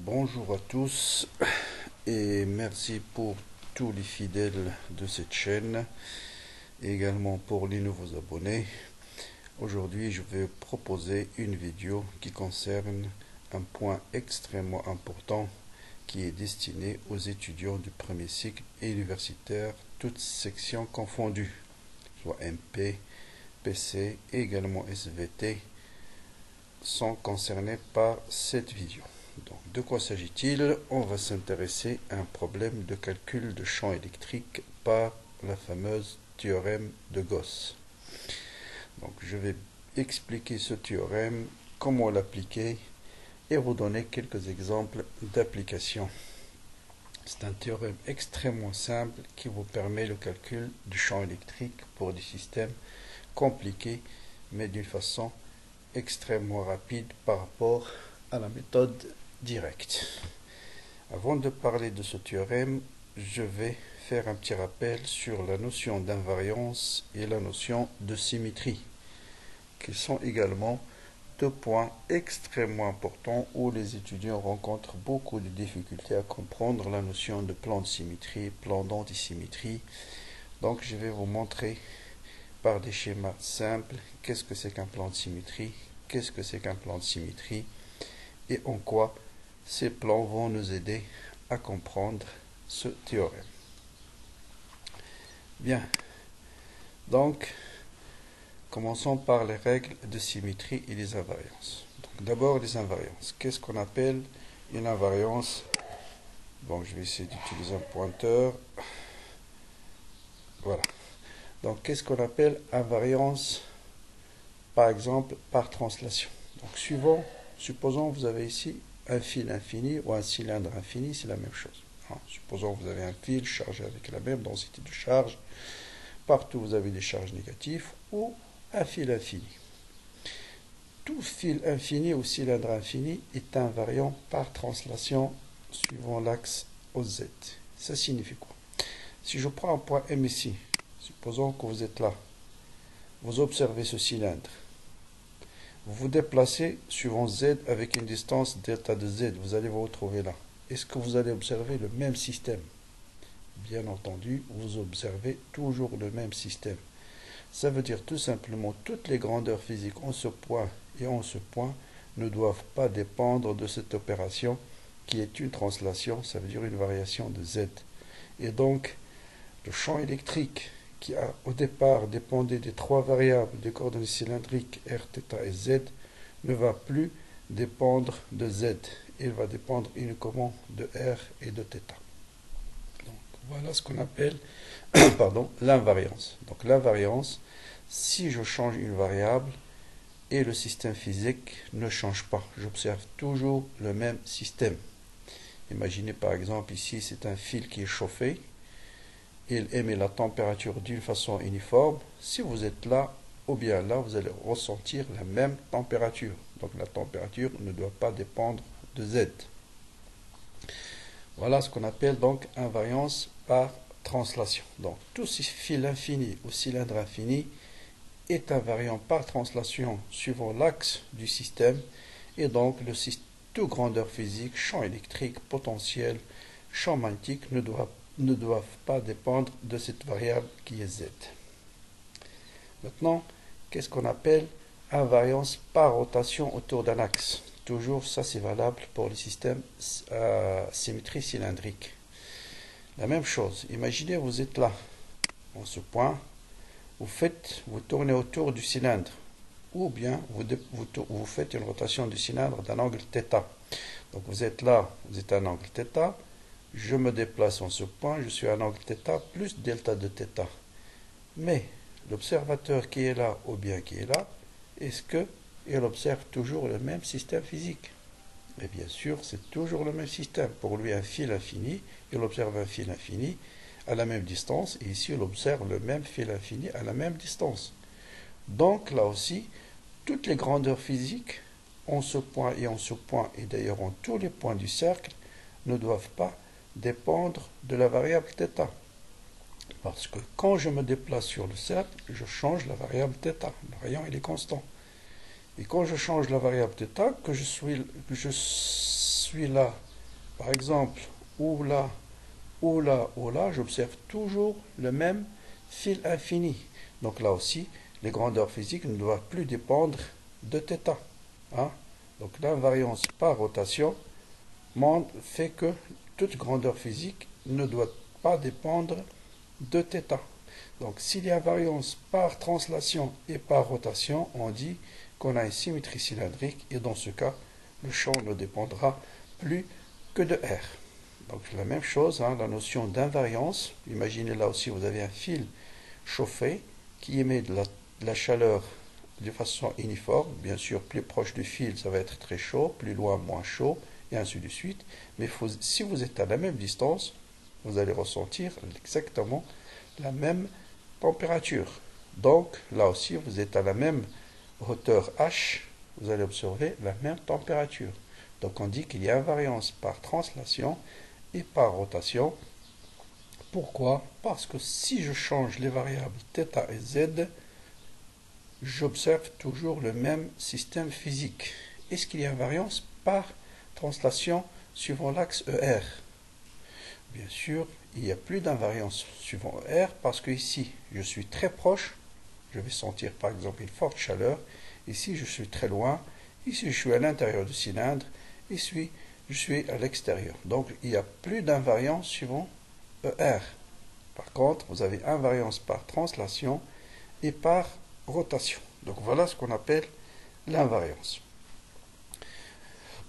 Bonjour à tous et merci pour tous les fidèles de cette chaîne et également pour les nouveaux abonnés. Aujourd'hui, je vais proposer une vidéo qui concerne un point extrêmement important qui est destiné aux étudiants du premier cycle universitaire, toutes sections confondues, soit MP, PC et également SVT sont concernés par cette vidéo. Donc, de quoi s'agit-il? On va s'intéresser à un problème de calcul de champ électrique par la fameuse théorème de Gauss. Donc, je vais expliquer ce théorème, comment l'appliquer et vous donner quelques exemples d'application. C'est un théorème extrêmement simple qui vous permet le calcul du champ électrique pour des systèmes compliqués, mais d'une façon extrêmement rapide par rapport à la méthode directe. Avant de parler de ce théorème, je vais faire un petit rappel sur la notion d'invariance et la notion de symétrie, qui sont également deux points extrêmement importants où les étudiants rencontrent beaucoup de difficultés à comprendre la notion de plan de symétrie, plan d'antisymétrie. Donc je vais vous montrer par des schémas simples qu'est-ce que c'est qu'un plan de symétrie, qu'est-ce que c'est qu'un plan de symétrie et en quoi ces plans vont nous aider à comprendre ce théorème. Bien, donc commençons par les règles de symétrie et les invariances. D'abord les invariances. Qu'est-ce qu'on appelle une invariance? Bon, je vais essayer d'utiliser un pointeur. Voilà. Donc, qu'est-ce qu'on appelle invariance, par exemple, par translation? Donc, supposons que vous avez ici un fil infini ou un cylindre infini, c'est la même chose. Supposons que vous avez un fil chargé avec la même densité de charge. Partout, vous avez des charges négatives ou un fil infini. Tout fil infini ou cylindre infini est invariant par translation suivant l'axe OZ. Ça signifie quoi? Si je prends un point M ici, supposons que vous êtes là, vous observez ce cylindre. Vous vous déplacez suivant Z avec une distance delta de Z, vous allez vous retrouver là. Est-ce que vous allez observer le même système? Bien entendu, vous observez toujours le même système. Ça veut dire tout simplement toutes les grandeurs physiques en ce point et en ce point ne doivent pas dépendre de cette opération qui est une translation, ça veut dire une variation de Z. Et donc, le champ électrique qui au départ dépendait des trois variables des coordonnées cylindriques R, θ et Z ne va plus dépendre de Z. Il va dépendre uniquement de R et de θ. Donc, voilà ce qu'on appelle l'invariance. Donc l'invariance, si je change une variable et le système physique ne change pas, j'observe toujours le même système. Imaginez par exemple ici c'est un fil qui est chauffé. Il émet la température d'une façon uniforme. Si vous êtes là ou bien là, vous allez ressentir la même température. Donc la température ne doit pas dépendre de Z. Voilà ce qu'on appelle donc invariance par translation. Donc tout fil infini ou cylindre infini est invariant par translation suivant l'axe du système et donc toute grandeur physique, champ électrique, potentiel, champ magnétique ne doivent pas dépendre de cette variable qui est Z. Maintenant, qu'est-ce qu'on appelle invariance par rotation autour d'un axe? Toujours, ça c'est valable pour les systèmes à symétrie cylindrique. La même chose, imaginez vous êtes là, en ce point, vous tournez autour du cylindre, ou bien vous faites une rotation du cylindre d'un angle θ. Donc vous êtes là, vous êtes à un angle θ, je me déplace en ce point, je suis à un angle θ plus delta de θ. Mais l'observateur qui est là ou bien qui est là, est-ce qu'il observe toujours le même système physique? Et bien sûr, c'est toujours le même système. Pour lui, un fil infini, il observe un fil infini à la même distance, et ici, il observe le même fil infini à la même distance. Donc là aussi, toutes les grandeurs physiques, en ce point, et d'ailleurs en tous les points du cercle, ne doivent pas dépendre de la variable θ. Parce que quand je me déplace sur le cercle, je change la variable θ. Le rayon, il est constant. Et quand je change la variable θ, que je suis là par exemple, ou là, ou là, ou là, j'observe toujours le même fil infini. Donc là aussi, les grandeurs physiques ne doivent plus dépendre de θ. Hein? Donc l'invariance par rotation fait que toute grandeur physique ne doit pas dépendre de θ. Donc s'il y a variance par translation et par rotation, on dit qu'on a une symétrie cylindrique et dans ce cas, le champ ne dépendra plus que de R. Donc la même chose, hein, la notion d'invariance. Imaginez là aussi, vous avez un fil chauffé qui émet de la chaleur de façon uniforme. Bien sûr, plus proche du fil, ça va être très chaud, plus loin, moins chaud, et ainsi de suite. Mais si vous êtes à la même distance, vous allez ressentir exactement la même température. Donc, là aussi, vous êtes à la même hauteur H, vous allez observer la même température. Donc, on dit qu'il y a invariance par translation et par rotation. Pourquoi? Parce que si je change les variables θ et z, j'observe toujours le même système physique. Est-ce qu'il y a invariance par translation suivant l'axe ER? Bien sûr, il n'y a plus d'invariance suivant ER parce que ici, je suis très proche. Je vais sentir par exemple une forte chaleur. Ici, je suis très loin. Ici, je suis à l'intérieur du cylindre. Ici, je suis à l'extérieur. Donc, il n'y a plus d'invariance suivant ER. Par contre, vous avez invariance par translation et par rotation. Donc, voilà ce qu'on appelle l'invariance.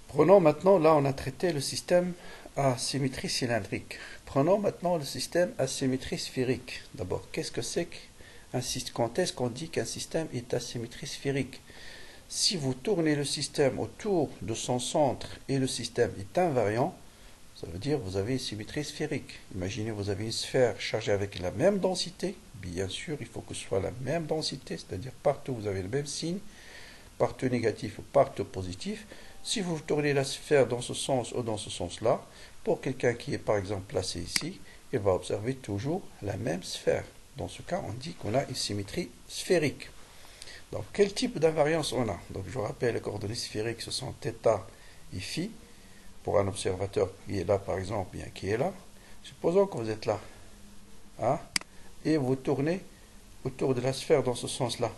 Prenons maintenant, là, on a traité le système à symétrie cylindrique. Prenons maintenant le système à symétrie sphérique. D'abord, qu'est-ce que c'est qu'un système? Quand est-ce qu'on dit qu'un système est à symétrie sphérique? Si vous tournez le système autour de son centre et le système est invariant, ça veut dire que vous avez une symétrie sphérique. Imaginez, vous avez une sphère chargée avec la même densité. Bien sûr, il faut que ce soit la même densité, c'est-à-dire partout vous avez le même signe, partout négatif ou partout positif. Si vous tournez la sphère dans ce sens ou dans ce sens-là, pour quelqu'un qui est par exemple placé ici, il va observer toujours la même sphère. Dans ce cas, on dit qu'on a une symétrie sphérique. Donc, quel type d'invariance on a? Donc, je vous rappelle, les coordonnées sphériques, ce sont θ et φ. Pour un observateur qui est là, par exemple, bien qui est là. Supposons que vous êtes là. Hein, et vous tournez autour de la sphère dans ce sens-là.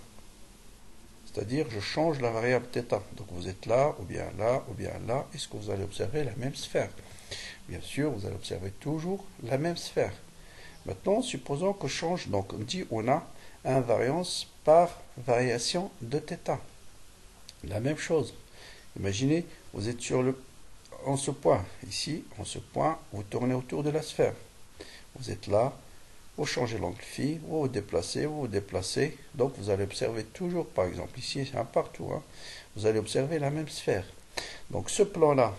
C'est-à-dire, je change la variable θ. Donc, vous êtes là, ou bien là, ou bien là. Est-ce que vous allez observer la même sphère? Bien sûr, vous allez observer toujours la même sphère. Maintenant, supposons que je change. Donc, on dit on a invariance par variation de θ. La même chose. Imaginez, vous êtes en ce point. Ici, en ce point, vous tournez autour de la sphère. Vous êtes là, vous changez l'angle phi, vous vous déplacez. Donc, vous allez observer toujours, par exemple, ici, c'est un partout. Hein, vous allez observer la même sphère. Donc, ce plan-là,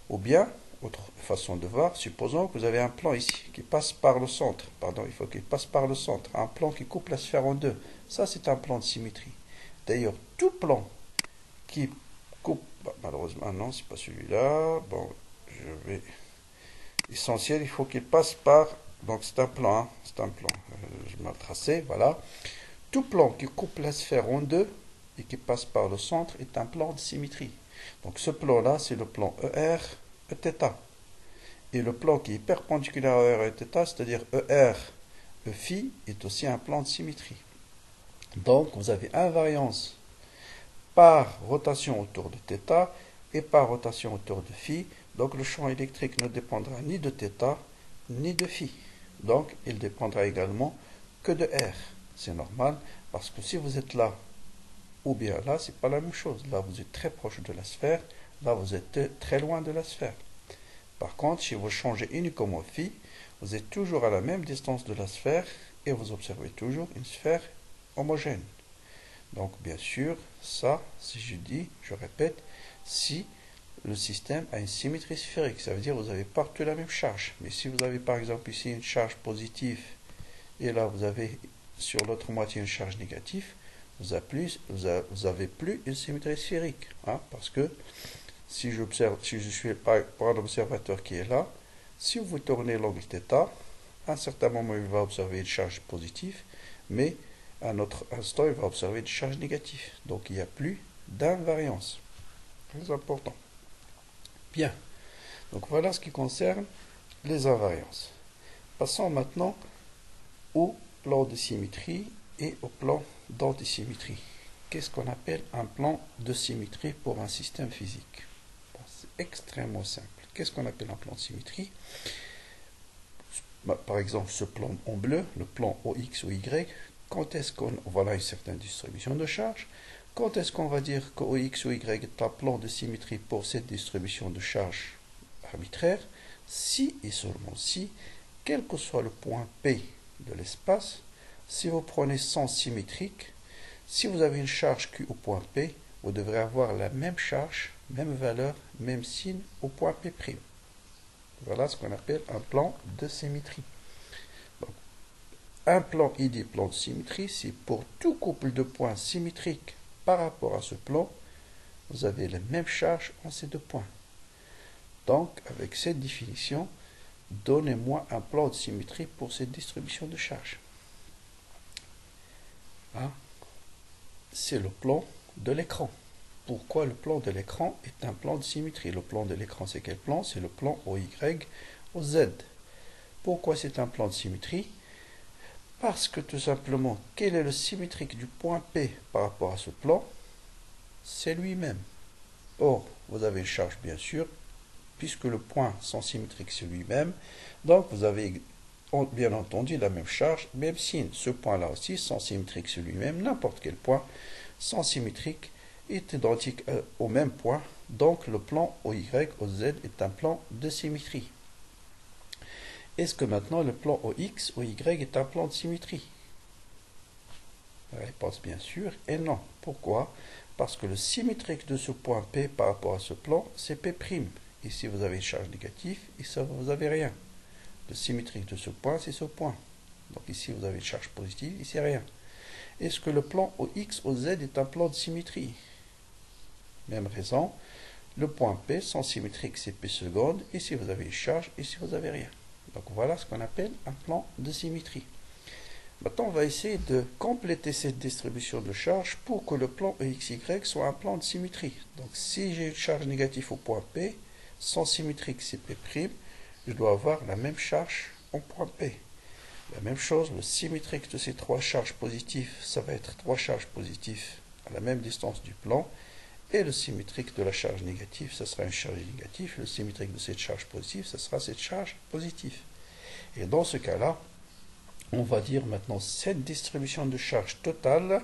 ou bien, autre façon de voir, supposons que vous avez un plan ici qui passe par le centre. Pardon, il faut qu'il passe par le centre. Un plan qui coupe la sphère en deux. Ça, c'est un plan de symétrie. D'ailleurs, tout plan qui coupe, malheureusement, non, c'est pas celui-là. Bon, je vais. Essentiel, il faut qu'il passe par. Donc, c'est un plan. Hein, c'est un plan. Je vais le tracer. Voilà. Tout plan qui coupe la sphère en deux et qui passe par le centre est un plan de symétrie. Donc, ce plan-là, c'est le plan ER. Θ. Et le plan qui est perpendiculaire à ER et θ, c'est-à-dire ER, Phi, est aussi un plan de symétrie. Donc, vous avez invariance par rotation autour de θ et par rotation autour de Phi. Donc, le champ électrique ne dépendra ni de θ ni de Phi. Donc, il dépendra également que de R. C'est normal, parce que si vous êtes là ou bien là, c'est pas la même chose. Là, vous êtes très proche de la sphère. Là, vous êtes très loin de la sphère. Par contre, si vous changez uniquement phi, vous êtes toujours à la même distance de la sphère et vous observez toujours une sphère homogène. Donc, bien sûr, ça, si je dis, je répète, si le système a une symétrie sphérique, ça veut dire que vous avez partout la même charge. Mais si vous avez par exemple ici une charge positive et là vous avez sur l'autre moitié une charge négative, vous avez plus une symétrie sphérique. Hein, parce que si je suis par un observateur qui est là, si vous tournez l'angle θ, à un certain moment il va observer une charge positive, mais à un autre instant il va observer une charge négative. Donc il n'y a plus d'invariance. Très important. Bien. Donc voilà ce qui concerne les invariances. Passons maintenant au plan de symétrie et au plan d'antisymétrie. Qu'est-ce qu'on appelle un plan de symétrie pour un système physique? Bon, c'est extrêmement simple. Qu'est-ce qu'on appelle un plan de symétrie? Par exemple, ce plan en bleu, le plan OX ou Y, quand est-ce qu'on voilà une certaine distribution de charge? Quand est-ce qu'on va dire que OX ou Y est un plan de symétrie pour cette distribution de charge arbitraire? Si et seulement si, quel que soit le point P de l'espace, si vous prenez sens symétrique, si vous avez une charge Q au point P, vous devrez avoir la même charge, même valeur, même signe au point P'. Voilà ce qu'on appelle un plan de symétrie. Donc, un plan ID, plan de symétrie, c'est pour tout couple de points symétriques par rapport à ce plan, vous avez la même charge en ces deux points. Donc, avec cette définition, donnez-moi un plan de symétrie pour cette distribution de charge. Hein? C'est le plan de l'écran. Pourquoi le plan de l'écran est un plan de symétrie? Le plan de l'écran, c'est quel plan? C'est le plan OY, OZ. Pourquoi c'est un plan de symétrie? Parce que tout simplement, quel est le symétrique du point P par rapport à ce plan? C'est lui-même. Or, vous avez une charge bien sûr, puisque le point sans symétrique c'est lui-même, donc vous avez bien entendu la même charge, même signe. Ce point-là aussi, sans symétrique c'est lui-même, n'importe quel point sans symétrique est identique au même point, donc le plan OY, OZ est un plan de symétrie. Est-ce que maintenant le plan OX, OY est un plan de symétrie? La réponse bien sûr est non. Pourquoi? Parce que le symétrique de ce point P par rapport à ce plan, c'est P'. Ici vous avez une charge négative, ici vous n'avez rien. Le symétrique de ce point, c'est ce point. Donc ici vous avez une charge positive, ici rien. Est-ce que le plan OX, OZ est un plan de symétrie? Même raison, le point P sans symétrique c'est P seconde, ici vous avez une charge, ici vous n'avez rien. Donc voilà ce qu'on appelle un plan de symétrie. Maintenant on va essayer de compléter cette distribution de charge pour que le plan EXY soit un plan de symétrie. Donc si j'ai une charge négative au point P, sans symétrique c'est P', je dois avoir la même charge au point P. La même chose, le symétrique de ces trois charges positives, ça va être trois charges positives à la même distance du plan. Et le symétrique de la charge négative, ce sera une charge négative. Le symétrique de cette charge positive, ce sera cette charge positive. Et dans ce cas-là, on va dire maintenant cette distribution de charge totale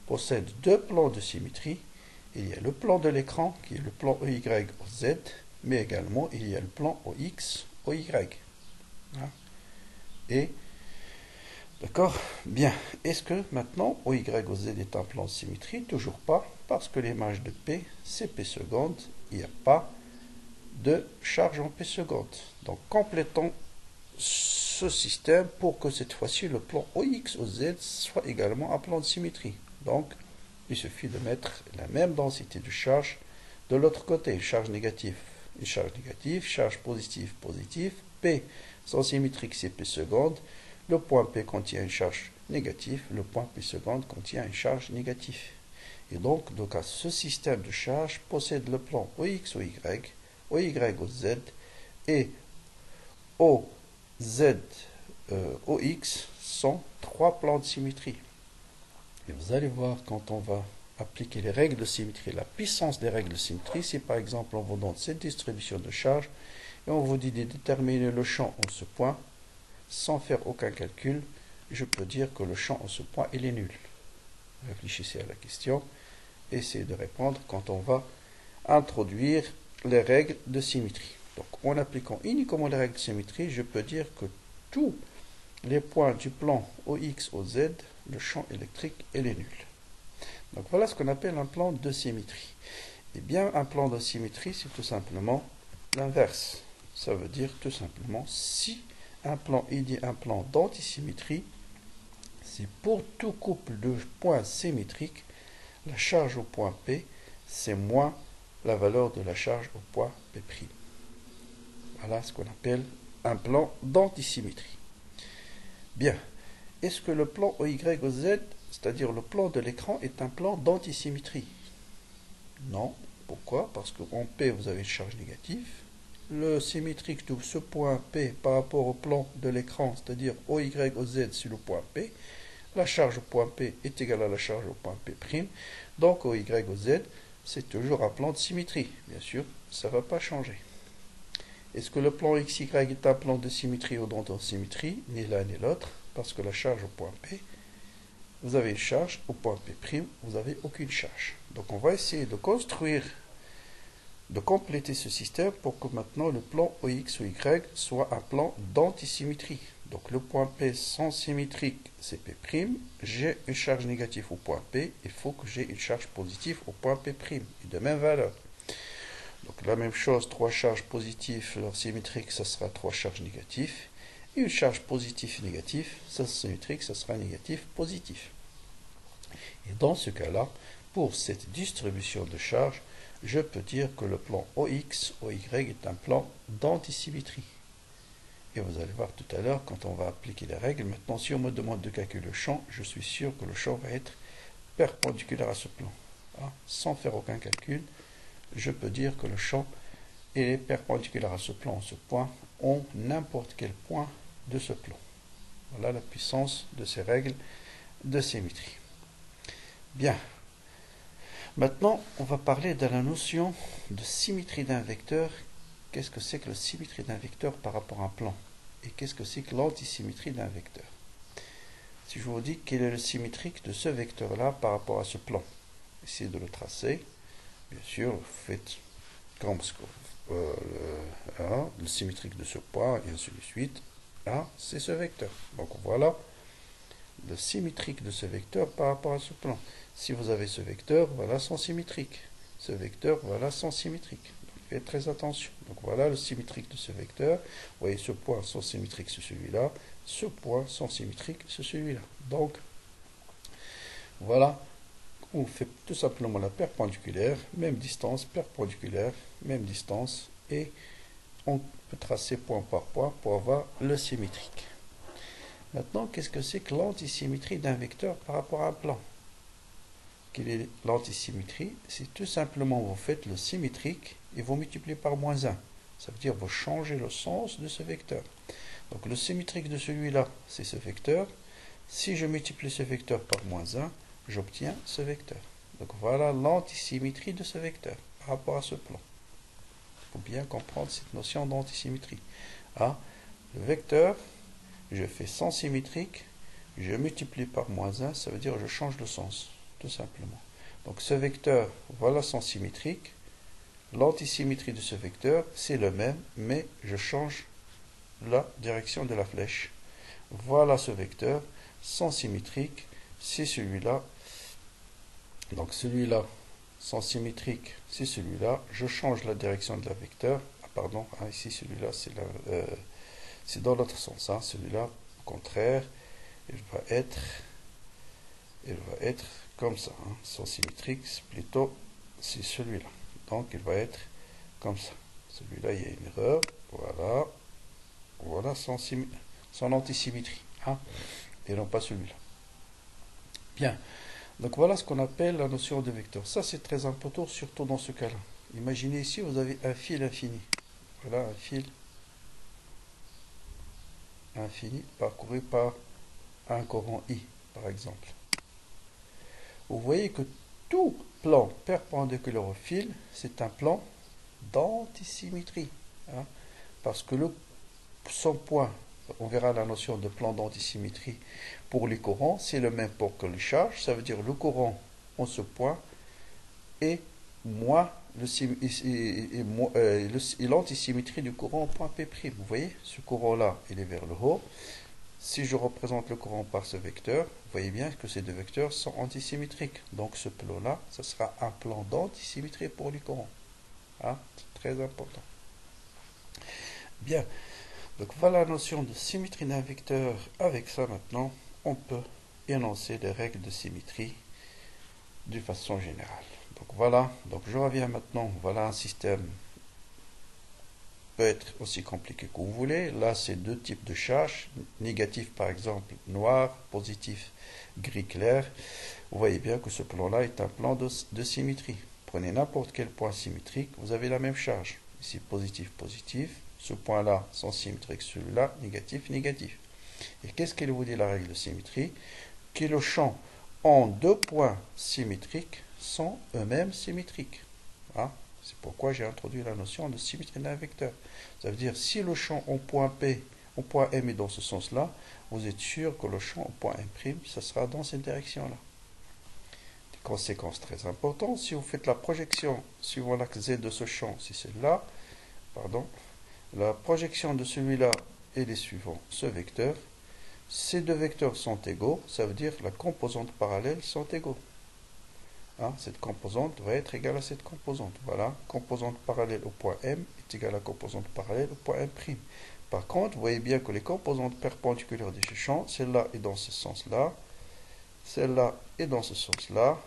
possède deux plans de symétrie. Il y a le plan de l'écran, qui est le plan EY, OZ, mais également il y a le plan OX, OY. Et d'accord? Bien. Est-ce que maintenant OY, OZ est un plan de symétrie? Toujours pas, parce que l'image de P, c'est P seconde. Il n'y a pas de charge en P seconde. Donc complétons ce système pour que cette fois-ci le plan OX, OZ soit également un plan de symétrie. Donc il suffit de mettre la même densité de charge de l'autre côté. Charge négative, charge positive, positive. P sans symétrique, c'est P seconde. Le point P contient une charge négative, le point P seconde contient une charge négative. Et donc, ce système de charge possède le plan OX, OY, OY, OZ et OZ, OX sont trois plans de symétrie. Et vous allez voir quand on va appliquer les règles de symétrie, la puissance des règles de symétrie, si par exemple on vous donne cette distribution de charge et on vous dit de déterminer le champ en ce point, sans faire aucun calcul, je peux dire que le champ en ce point il est nul. Réfléchissez à la question, essayez de répondre quand on va introduire les règles de symétrie. Donc en appliquant uniquement les règles de symétrie, je peux dire que tous les points du plan OX, OZ, le champ électrique il est nul. Donc voilà ce qu'on appelle un plan de symétrie. Et bien un plan de symétrie c'est tout simplement l'inverse. Ça veut dire tout simplement si un plan ID, un plan d'antisymétrie, c'est pour tout couple de points symétriques, la charge au point P, c'est moins la valeur de la charge au point P'. Voilà ce qu'on appelle un plan d'antisymétrie. Bien. Est-ce que le plan OY, OZ, c'est-à-dire le plan de l'écran, est un plan d'antisymétrie? Non. Pourquoi? Parce qu'en P, vous avez une charge négative, le symétrique de ce point P par rapport au plan de l'écran, c'est-à-dire OY, OZ sur le point P, la charge au point P est égale à la charge au point P'. Donc OY, OZ, c'est toujours un plan de symétrie. Bien sûr, ça ne va pas changer. Est-ce que le plan XY est un plan de symétrie ou d'antisymétrie? Ni l'un ni l'autre, parce que la charge au point P, vous avez une charge, au point P', vous n'avez aucune charge. Donc on va essayer de construire, de compléter ce système pour que maintenant le plan OX ou Y soit un plan d'antisymétrie. Donc le point P sans symétrique, c'est P'. J'ai une charge négative au point P, il faut que j'ai une charge positive au point P', et de même valeur. Donc la même chose, trois charges positives, leur symétrique, ça sera trois charges négatives. Et une charge positive et négative, ça symétrique, ça sera négatif, positif. Et dans ce cas-là, pour cette distribution de charges, je peux dire que le plan OX, OY est un plan d'antisymétrie. Et vous allez voir tout à l'heure, quand on va appliquer les règles, maintenant si on me demande de calculer le champ, je suis sûr que le champ va être perpendiculaire à ce plan. Sans faire aucun calcul, je peux dire que le champ est perpendiculaire à ce plan, ce point, en n'importe quel point de ce plan. Voilà la puissance de ces règles de symétrie. Bien. Maintenant, on va parler de la notion de symétrie d'un vecteur. Qu'est-ce que c'est que la symétrie d'un vecteur par rapport à un plan? Et qu'est-ce que c'est que l'antisymétrie d'un vecteur? Si je vous dis quel est le symétrique de ce vecteur-là par rapport à ce plan, essayez de le tracer. Bien sûr, vous faites comme le symétrique de ce point, et ainsi de suite. C'est ce vecteur. Donc voilà le symétrique de ce vecteur par rapport à ce plan. Si vous avez ce vecteur, voilà son symétrique. Ce vecteur, voilà son symétrique. Donc faites très attention. Donc voilà le symétrique de ce vecteur. Vous voyez ce point, son symétrique, c'est celui-là. Ce point, son symétrique, c'est celui-là. Donc, voilà. On fait tout simplement la perpendiculaire, même distance, perpendiculaire, même distance, et on peut tracer point par point pour avoir le symétrique. Maintenant, qu'est-ce que c'est que l'antisymétrie d'un vecteur par rapport à un plan? Quelle est l'antisymétrie? C'est tout simplement, vous faites le symétrique et vous multipliez par -1. Ça veut dire que vous changez le sens de ce vecteur. Donc le symétrique de celui-là, c'est ce vecteur. Si je multiplie ce vecteur par -1, j'obtiens ce vecteur. Donc voilà l'antisymétrie de ce vecteur par rapport à ce plan. Il faut bien comprendre cette notion d'antisymétrie. Le vecteur, je fais sens symétrique, je multiplie par -1, ça veut dire que je change le sens, tout simplement. Donc ce vecteur, voilà son symétrique. L'antisymétrie de ce vecteur, c'est le même, mais je change la direction de la flèche. Voilà ce vecteur, sens symétrique, c'est celui-là. Donc celui-là, sens symétrique, c'est celui-là. Je change la direction de la vecteur. Ici celui-là, c'est dans l'autre sens. Celui-là, au contraire, il va être comme ça. Sens symétrique, plutôt, c'est celui-là. Donc il va être comme ça. Celui-là, il y a une erreur. Voilà son antisymétrie. Et non pas celui-là. Bien. Donc voilà ce qu'on appelle la notion de vecteur. Ça, c'est très important, surtout dans ce cas-là. Imaginez ici, vous avez un fil infini. Voilà un fil infini parcouru par un courant I, par exemple. Vous voyez que tout plan perpendiculaire au fil, c'est un plan d'antisymétrie. Parce que son point, on verra la notion de plan d'antisymétrie pour les courants, c'est le même pour que les charges, ça veut dire le courant en ce point et moins l'antisymétrie du courant au point P'. Vous voyez, ce courant-là, il est vers le haut. Si je représente le courant par ce vecteur, vous voyez bien que ces deux vecteurs sont antisymétriques. Donc ce plan-là, ce sera un plan d'antisymétrie pour les courants. C'est très important. Bien. Donc voilà la notion de symétrie d'un vecteur. Avec ça maintenant, on peut énoncer des règles de symétrie de façon générale. Donc voilà, donc je reviens maintenant. Voilà un système peut être aussi compliqué que vous voulez. Là, c'est deux types de charges. Négatif par exemple noir, positif gris clair. Vous voyez bien que ce plan-là est un plan de symétrie. Prenez n'importe quel point symétrique, vous avez la même charge. ici positif, positif. Ce point-là, sens symétrique, celui-là, négatif, négatif. Et qu'est-ce qu'elle vous dit la règle de symétrie? Que le champ en deux points symétriques sont eux-mêmes symétriques. Hein? C'est pourquoi j'ai introduit la notion de symétrie d'un vecteur. Ça veut dire si le champ au point P, au point M est dans ce sens-là, vous êtes sûr que le champ au point M', ça sera dans cette direction-là. Des conséquences très importantes. Si vous faites la projection suivant l'axe Z de ce champ, si c'est là, pardon, la projection de celui-là et les suivants, ce vecteur, ces deux vecteurs sont égaux, ça veut dire que la composante parallèle sont égaux. Hein, cette composante va être égale à cette composante. Voilà, composante parallèle au point M est égale à composante parallèle au point M'. Par contre, vous voyez bien que les composantes perpendiculaires de ce champ, celle-là est dans ce sens-là, celle-là est dans ce sens-là,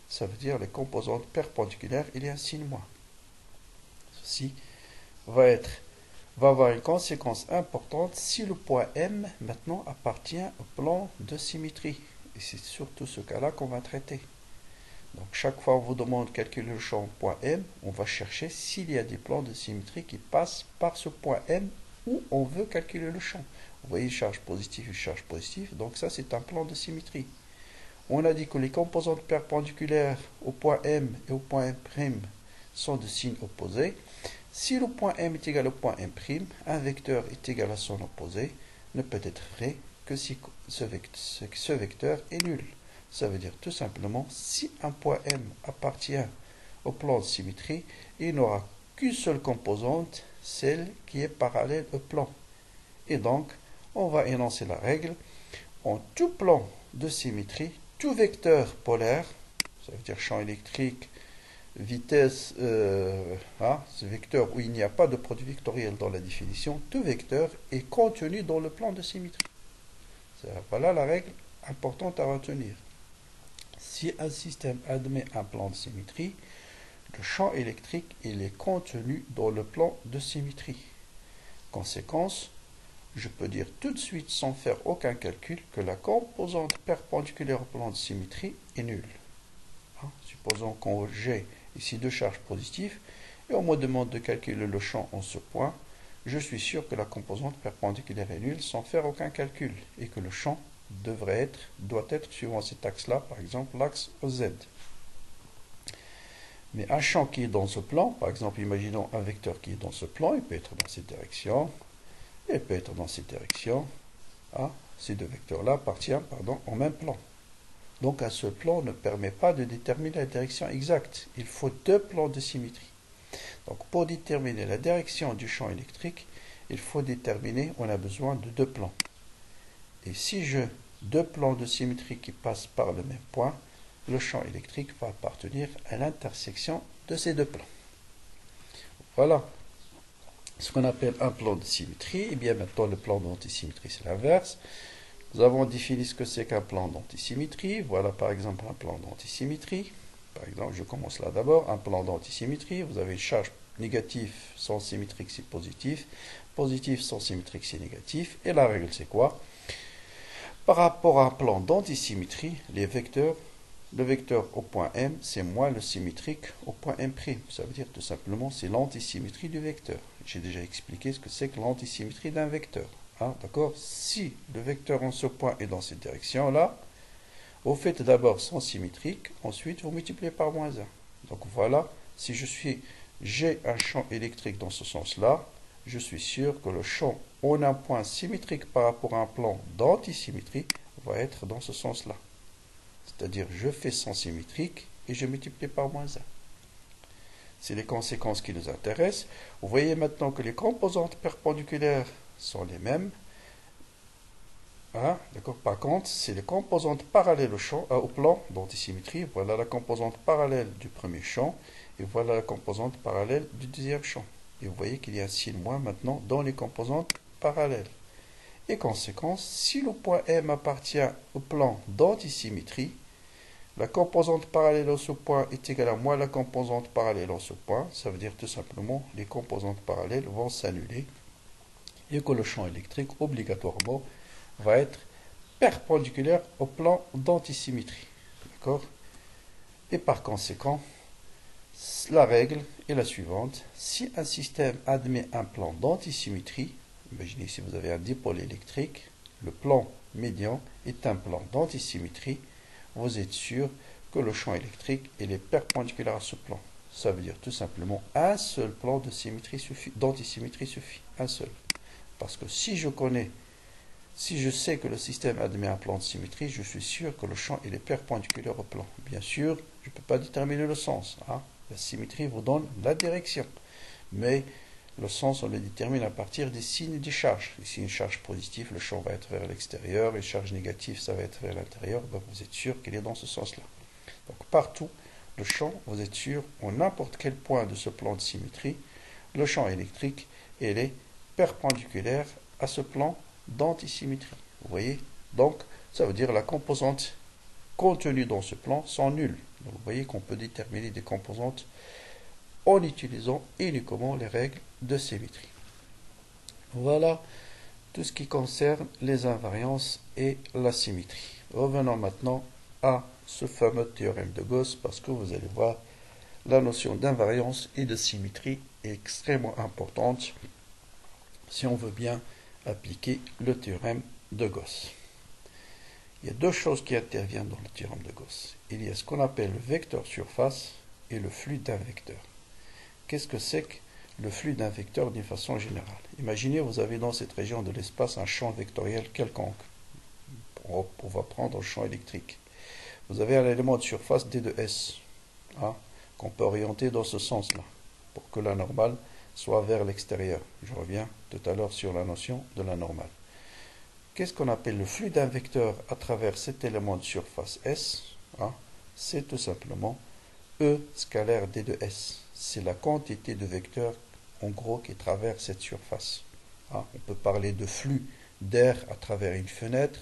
ça veut dire les composantes perpendiculaires, il y a un signe moins. Ceci va avoir une conséquence importante si le point M maintenant appartient au plan de symétrie. Et c'est surtout ce cas-là qu'on va traiter. Donc chaque fois qu'on vous demande de calculer le champ au point M, on va chercher s'il y a des plans de symétrie qui passent par ce point M où on veut calculer le champ. Vous voyez, charge positive et charge positive, donc ça c'est un plan de symétrie. On a dit que les composantes perpendiculaires au point M et au point M' sont de signes opposés. Si le point M est égal au point M', un vecteur est égal à son opposé, ne peut être vrai que si ce vecteur est nul. Ça veut dire tout simplement, si un point M appartient au plan de symétrie, il n'aura qu'une seule composante, celle qui est parallèle au plan. Et donc, on va énoncer la règle, en tout plan de symétrie, tout vecteur polaire, ça veut dire champ électrique, vitesse, ce vecteur où il n'y a pas de produit vectoriel dans la définition, tout vecteur est contenu dans le plan de symétrie. Voilà la règle importante à retenir. Si un système admet un plan de symétrie, le champ électrique il est contenu dans le plan de symétrie. Conséquence, je peux dire tout de suite sans faire aucun calcul que la composante perpendiculaire au plan de symétrie est nulle. Supposons qu'on j'ai ici deux charges positives et on me demande de calculer le champ en ce point. Je suis sûr que la composante perpendiculaire est nulle sans faire aucun calcul et que le champ doit être suivant cet axe-là, par exemple l'axe OZ. Mais un champ qui est dans ce plan, par exemple, imaginons un vecteur qui est dans ce plan, il peut être dans cette direction, il peut être dans cette direction. Ces deux vecteurs-là appartiennent au même plan. Donc un seul plan ne permet pas de déterminer la direction exacte. Il faut deux plans de symétrie. Donc pour déterminer la direction du champ électrique, il faut déterminer, on a besoin de deux plans. Et si j'ai deux plans de symétrie qui passent par le même point, le champ électrique va appartenir à l'intersection de ces deux plans. Voilà ce qu'on appelle un plan de symétrie. Et bien maintenant, le plan d'antisymétrie, c'est l'inverse. Nous avons défini ce que c'est qu'un plan d'antisymétrie. Voilà par exemple un plan d'antisymétrie. Par exemple, je commence là d'abord. Un plan d'antisymétrie. Vous avez une charge négative, sens symétrique, c'est positif. Positif, sens symétrique, c'est négatif. Et la règle, c'est quoi? Par rapport à un plan d'antisymétrie, le vecteur au point M, c'est moins le symétrique au point M'. Ça veut dire tout simplement, c'est l'antisymétrie du vecteur. J'ai déjà expliqué ce que c'est que l'antisymétrie d'un vecteur. D'accord? Si le vecteur en ce point est dans cette direction-là, vous faites d'abord sens symétrique, ensuite vous multipliez par moins 1. Donc voilà, si j'ai un champ électrique dans ce sens-là, je suis sûr que le champ en un point symétrique par rapport à un plan d'antisymétrie va être dans ce sens-là. C'est-à-dire, je fais sens symétrique et je multiplie par moins 1. C'est les conséquences qui nous intéressent. Vous voyez maintenant que les composantes perpendiculaires sont les mêmes. D'accord. Par contre, c'est les composantes parallèles au plan d'antisymétrie. Voilà la composante parallèle du premier champ et voilà la composante parallèle du deuxième champ. Et vous voyez qu'il y a un signe moins maintenant dans les composantes parallèles. Et conséquence, si le point M appartient au plan d'antisymétrie, la composante parallèle à ce point est égale à moins la composante parallèle à ce point. Ça veut dire tout simplement les composantes parallèles vont s'annuler et que le champ électrique obligatoirement va être perpendiculaire au plan d'antisymétrie. D'accord? Et par conséquent, La règle est la suivante. Si un système admet un plan d'antisymétrie, imaginez si vous avez un dipôle électrique, le plan médian est un plan d'antisymétrie, vous êtes sûr que le champ électrique est perpendiculaire à ce plan. Ça veut dire tout simplement un seul plan de symétrie suffit, d'antisymétrie suffit, un seul. Parce que si je sais que le système admet un plan de symétrie, je suis sûr que le champ est perpendiculaire au plan. Bien sûr, je ne peux pas déterminer le sens. La symétrie vous donne la direction. Mais le sens, on le détermine à partir des signes des charges. Ici, une charge positive, le champ va être vers l'extérieur. Une charge négative, ça va être vers l'intérieur. Ben, vous êtes sûr qu'il est dans ce sens-là. Donc, partout, le champ, vous êtes sûr, en n'importe quel point de ce plan de symétrie, le champ électrique, il est perpendiculaire à ce plan d'antisymétrie. Vous voyez? Donc, ça veut dire la composante contenues dans ce plan sont nulles. Donc, vous voyez qu'on peut déterminer des composantes en utilisant uniquement les règles de symétrie. Voilà tout ce qui concerne les invariances et la symétrie. Revenons maintenant à ce fameux théorème de Gauss parce que vous allez voir la notion d'invariance et de symétrie est extrêmement importante si on veut bien appliquer le théorème de Gauss. Il y a deux choses qui interviennent dans le théorème de Gauss. Il y a ce qu'on appelle le vecteur surface et le flux d'un vecteur. Qu'est-ce que c'est que le flux d'un vecteur d'une façon générale? Imaginez, vous avez dans cette région de l'espace un champ vectoriel quelconque. On va prendre le champ électrique. Vous avez un élément de surface D de S, qu'on peut orienter dans ce sens-là, pour que la normale soit vers l'extérieur. Je reviens tout à l'heure sur la notion de la normale. Qu'est-ce qu'on appelle le flux d'un vecteur à travers cet élément de surface S? C'est tout simplement E scalaire D de S. C'est la quantité de vecteurs, en gros, qui traverse cette surface. On peut parler de flux d'air à travers une fenêtre,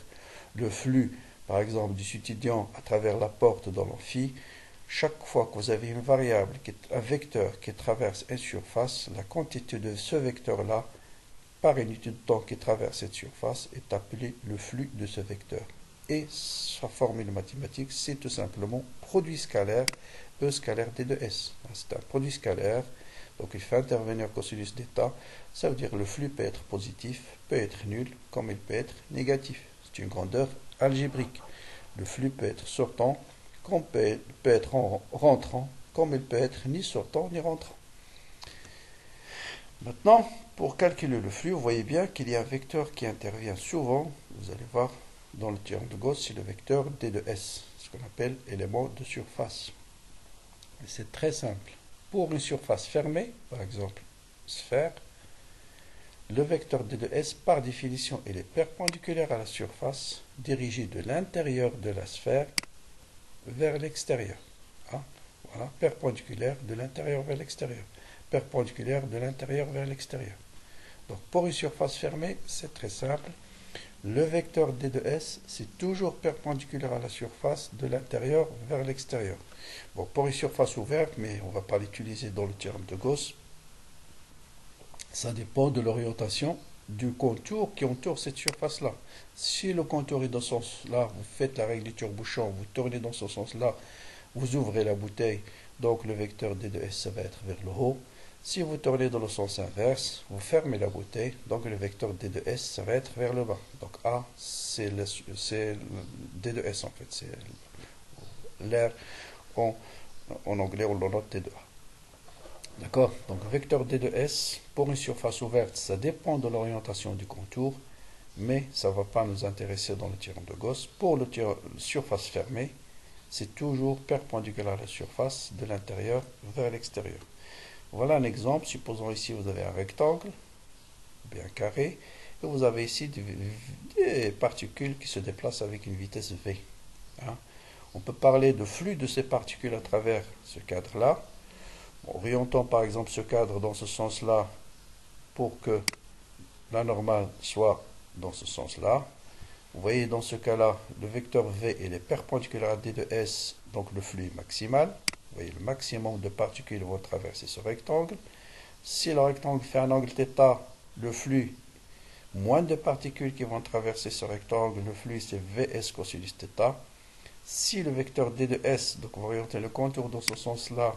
le flux, par exemple, du étudiant à travers la porte dans l'amphi. Chaque fois que vous avez une variable, un vecteur qui traverse une surface, la quantité de ce vecteur-là, par unité de temps qui traverse cette surface, est appelé le flux de ce vecteur. Et sa formule mathématique, c'est tout simplement produit scalaire, E scalaire D de S. C'est un produit scalaire, donc il fait intervenir cosinus d'état. Ça veut dire que le flux peut être positif, peut être nul, comme il peut être négatif. C'est une grandeur algébrique. Le flux peut être sortant, comme peut être rentrant, comme il peut être ni sortant ni rentrant. Maintenant, pour calculer le flux, vous voyez bien qu'il y a un vecteur qui intervient souvent. Vous allez voir dans le théorème de Gauss, c'est le vecteur D de S, ce qu'on appelle élément de surface. C'est très simple. Pour une surface fermée, par exemple sphère, le vecteur D de S, par définition, il est perpendiculaire à la surface, dirigé de l'intérieur de la sphère vers l'extérieur. Voilà, perpendiculaire de l'intérieur vers l'extérieur. Perpendiculaire de l'intérieur vers l'extérieur. Donc pour une surface fermée, c'est très simple. Le vecteur D de S, c'est toujours perpendiculaire à la surface de l'intérieur vers l'extérieur. Bon, pour une surface ouverte, mais on ne va pas l'utiliser dans le théorème de Gauss, ça dépend de l'orientation du contour qui entoure cette surface-là. Si le contour est dans ce sens-là, vous faites la règle du tire-bouchon, vous tournez dans ce sens-là, vous ouvrez la bouteille, donc le vecteur D de S, ça va être vers le haut. Si vous tournez dans le sens inverse, vous fermez la bouteille, donc le vecteur D de S, ça va être vers le bas. Donc A, c'est le D de S en fait, c'est l'air, en anglais on le note T de A. D'accord? Donc vecteur D de S, pour une surface ouverte, ça dépend de l'orientation du contour, mais ça ne va pas nous intéresser dans le théorème de Gauss. Pour le surface fermée, c'est toujours perpendiculaire à la surface de l'intérieur vers l'extérieur. Voilà un exemple. Supposons ici vous avez un rectangle, bien carré, et vous avez ici des particules qui se déplacent avec une vitesse V. On peut parler de flux de ces particules à travers ce cadre-là. Orientons par exemple ce cadre dans ce sens-là pour que la normale soit dans ce sens-là. Vous voyez dans ce cas-là, le vecteur V il est perpendiculaire à D de S, donc le flux est maximal. Vous voyez, le maximum de particules vont traverser ce rectangle. Si le rectangle fait un angle θ, le flux, moins de particules qui vont traverser ce rectangle, le flux c'est Vs cosinus θ. Si le vecteur D de S, donc on va orienter le contour dans ce sens-là,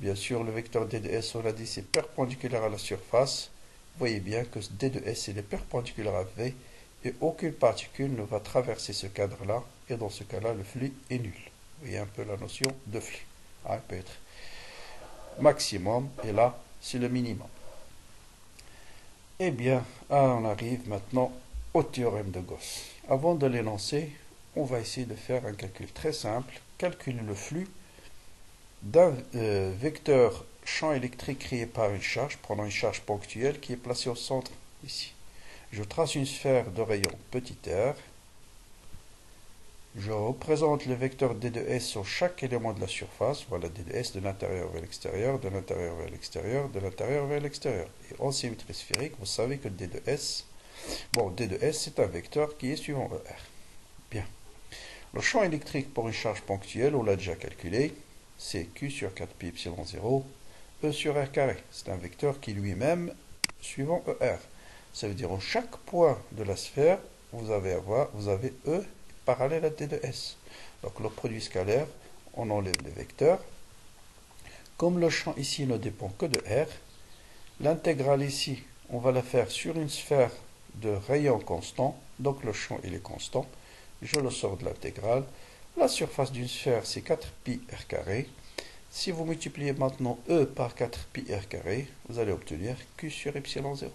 Bien sûr, le vecteur d de s, on a dit, c'est perpendiculaire à la surface. Vous voyez bien que d de s, il est perpendiculaire à v, et aucune particule ne va traverser ce cadre-là, et dans ce cas-là, le flux est nul. Vous voyez un peu la notion de flux. Il peut être maximum, et là, c'est le minimum. Eh bien, on arrive maintenant au théorème de Gauss. Avant de l'énoncer, on va essayer de faire un calcul très simple. Calculer le flux d'un vecteur champ électrique créé par une charge, prenant une charge ponctuelle qui est placée au centre ici. Je trace une sphère de rayon petit r. Je représente le vecteur d de s sur chaque élément de la surface. Voilà d de s de l'intérieur vers l'extérieur, de l'intérieur vers l'extérieur, de l'intérieur vers l'extérieur. Et en symétrie sphérique, vous savez que d de s, d de s c'est un vecteur qui est suivant ER. Bien. Le champ électrique pour une charge ponctuelle, on l'a déjà calculé, c'est Q sur 4pi epsilon 0, E sur R carré. C'est un vecteur qui lui-même suivant ER. Ça veut dire en chaque point de la sphère, vous avez E parallèle à d de s. Donc le produit scalaire, on enlève le vecteur. Comme le champ ici ne dépend que de R, l'intégrale ici, on va la faire sur une sphère de rayon constant. Donc le champ il est constant. Je le sors de l'intégrale. La surface d'une sphère, c'est 4pi r carré. Si vous multipliez maintenant E par 4pi r carré, vous allez obtenir Q sur epsilon 0.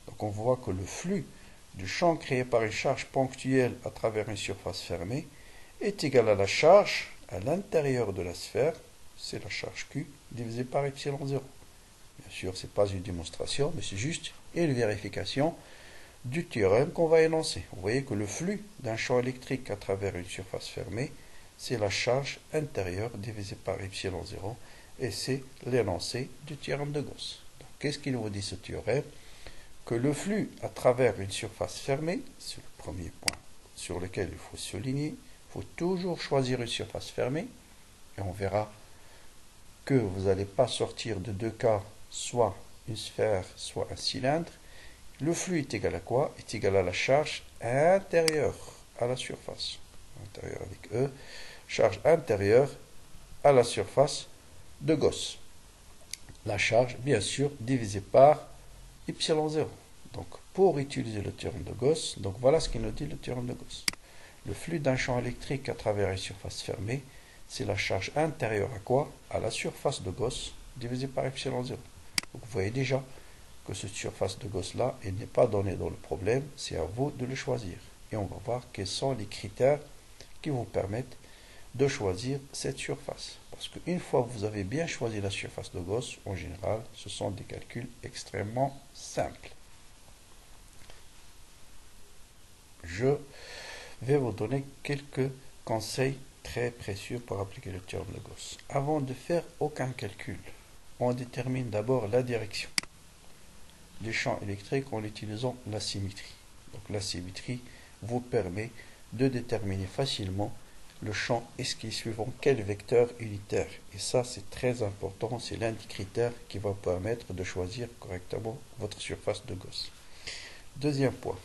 Donc on voit que le flux du champ créé par une charge ponctuelle à travers une surface fermée est égal à la charge à l'intérieur de la sphère, c'est la charge Q, divisé par epsilon 0. Bien sûr, ce n'est pas une démonstration, mais c'est juste une vérification du théorème qu'on va énoncer. Vous voyez que le flux d'un champ électrique à travers une surface fermée, c'est la charge intérieure divisée par epsilon 0, et c'est l'énoncé du théorème de Gauss. Qu'est-ce qu'il vous dit ce théorème? Que le flux à travers une surface fermée, c'est le premier point sur lequel il faut souligner, il faut toujours choisir une surface fermée, et on verra que vous n'allez pas sortir de deux cas, soit une sphère, soit un cylindre. Le flux est égal à quoi? Est égal à la charge intérieure à la surface. Intérieure avec E. Charge intérieure à la surface de Gauss. La charge, bien sûr, divisée par epsilon 0. Donc, pour utiliser le théorème de Gauss, donc voilà ce qu'il nous dit le théorème de Gauss. Le flux d'un champ électrique à travers une surface fermée, c'est la charge intérieure à quoi? À la surface de Gauss divisée par epsilon 0. Donc, vous voyez déjà que cette surface de Gauss-là, elle n'est pas donnée dans le problème, c'est à vous de le choisir. Et on va voir quels sont les critères qui vous permettent de choisir cette surface. Parce qu'une fois que vous avez bien choisi la surface de Gauss, en général, ce sont des calculs extrêmement simples. Je vais vous donner quelques conseils très précieux pour appliquer le théorème de Gauss. Avant de faire aucun calcul, on détermine d'abord la direction du champ électrique en utilisant la symétrie. Donc la symétrie vous permet de déterminer facilement le champ est-ce qui est suivant quel vecteur unitaire. Et ça, c'est très important, c'est l'un des critères qui va permettre de choisir correctement votre surface de Gauss. Deuxième point,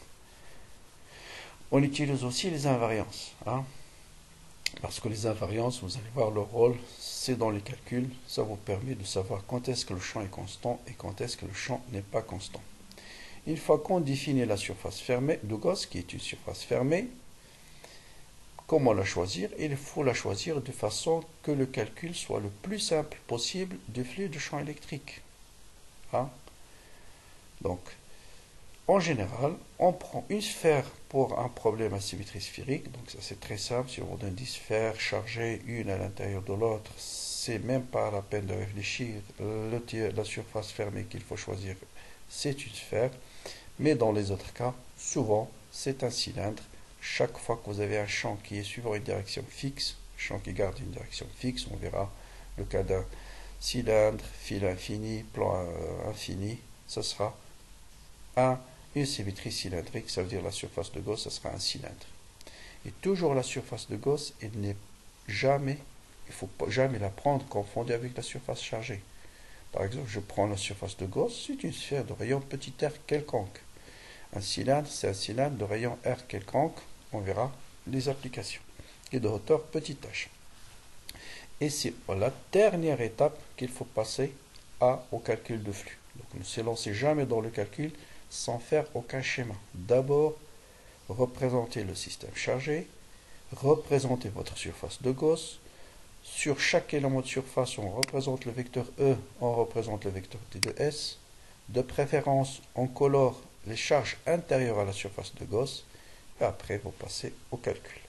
on utilise aussi les invariances. Parce que les invariances, vous allez voir leur rôle, c'est dans les calculs, ça vous permet de savoir quand est-ce que le champ est constant et quand est-ce que le champ n'est pas constant. Une fois qu'on définit la surface fermée de Gauss, qui est une surface fermée, comment la choisir? Il faut la choisir de façon que le calcul soit le plus simple possible du flux de champ électrique. Donc, en général, on prend une sphère pour un problème à symétrie sphérique. Donc ça c'est très simple, si on donne 10 sphères chargées une à l'intérieur de l'autre, c'est même pas la peine de réfléchir. La surface fermée qu'il faut choisir, c'est une sphère. Mais dans les autres cas, souvent, c'est un cylindre. Chaque fois que vous avez un champ qui est suivant une direction fixe, champ qui garde une direction fixe, on verra le cas d'un cylindre, fil infini, plan infini, ce sera une symétrie cylindrique, ça veut dire la surface de Gauss, ce sera un cylindre. Et toujours la surface de Gauss, il ne faut jamais la prendre confondue avec la surface chargée. Par exemple, je prends la surface de Gauss, c'est une sphère de rayon petit r quelconque. Un cylindre, c'est un cylindre de rayon r quelconque, on verra les applications. Et de hauteur petit h. Et c'est la dernière étape qu'il faut passer au calcul de flux. Donc ne se lancez jamais dans le calcul sans faire aucun schéma. D'abord, représentez le système chargé, représentez votre surface de Gauss. Sur chaque élément de surface, on représente le vecteur E, on représente le vecteur T de S. De préférence, on colore les charges intérieures à la surface de Gauss. Et après, vous passez au calcul.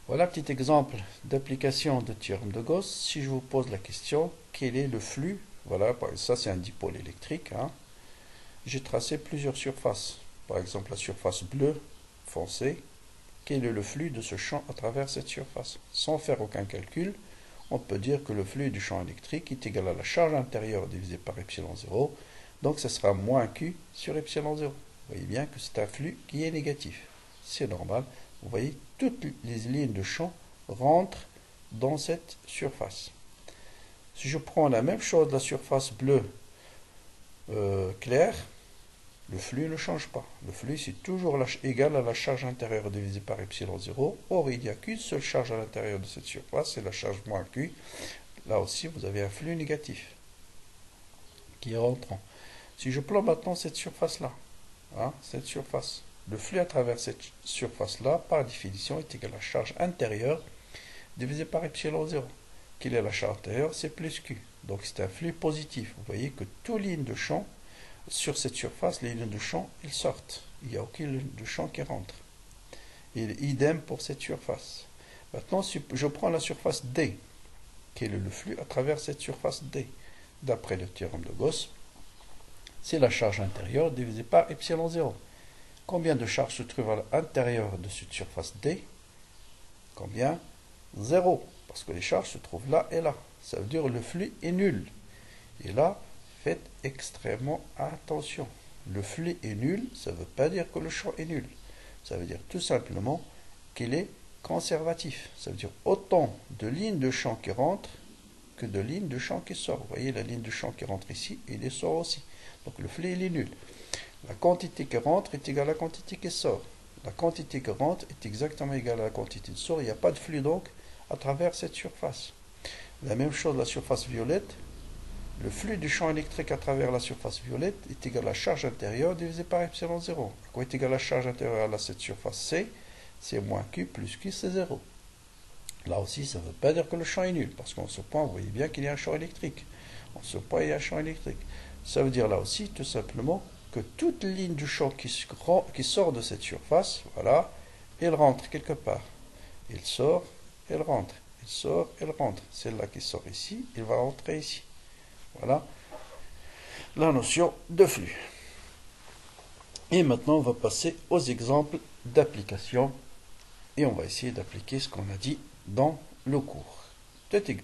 Voilà un petit exemple d'application de théorème de Gauss. Si je vous pose la question, quel est le flux? Voilà, ça c'est un dipôle électrique. J'ai tracé plusieurs surfaces. Par exemple, la surface bleue foncée. Quel est le flux de ce champ à travers cette surface? Sans faire aucun calcul, on peut dire que le flux du champ électrique est égal à la charge intérieure divisée par epsilon 0. Donc, ce sera moins Q sur epsilon 0. Vous voyez bien que c'est un flux qui est négatif. C'est normal. Vous voyez, toutes les lignes de champ rentrent dans cette surface. Si je prends la même chose de la surface bleue claire, le flux ne change pas. Le flux, c'est toujours égal à la charge intérieure divisée par epsilon 0. Or, il n'y a qu'une seule charge à l'intérieur de cette surface, c'est la charge moins Q. Là aussi, vous avez un flux négatif qui est rentrant. Si je plombe maintenant cette surface-là, cette surface, le flux à travers cette surface-là, par définition, est égal à la charge intérieure divisée par epsilon 0. Quelle est la charge intérieure? C'est plus Q. Donc, c'est un flux positif. Vous voyez que toutes les lignes de champ sur cette surface, les lignes de champ, ils sortent. Il n'y a aucune ligne de champ qui rentre. Et idem pour cette surface. Maintenant, si je prends la surface D, quel est le flux à travers cette surface D? D'après le théorème de Gauss, c'est la charge intérieure divisée par epsilon 0. Combien de charges se trouvent à l'intérieur de cette surface D? Combien? 0. Parce que les charges se trouvent là et là. Ça veut dire que le flux est nul. Et là, faites extrêmement attention. Le flux est nul, ça ne veut pas dire que le champ est nul. Ça veut dire tout simplement qu'il est conservatif. Ça veut dire autant de lignes de champ qui rentrent que de lignes de champ qui sortent. Vous voyez la ligne de champ qui rentre ici et les sort aussi. Donc le flux il est nul. La quantité qui rentre est égale à la quantité qui sort. La quantité qui rentre est exactement égale à la quantité qui sort. Il n'y a pas de flux donc à travers cette surface. La même chose la surface violette. Le flux du champ électrique à travers la surface violette est égal à la charge intérieure divisée par epsilon 0. À quoi est égal à la charge intérieure à cette surface C? C'est moins Q plus Q, c'est 0. Là aussi, ça ne veut pas dire que le champ est nul, parce qu'en ce point, vous voyez bien qu'il y a un champ électrique. En ce point, il y a un champ électrique. Ça veut dire là aussi, tout simplement, que toute ligne du champ qui sort de cette surface, voilà, elle rentre quelque part. Elle sort, elle rentre. Elle sort, elle rentre. Celle-là qui sort ici, elle va rentrer ici. Voilà la notion de flux. Et maintenant, on va passer aux exemples d'application. Et on va essayer d'appliquer ce qu'on a dit dans le cours.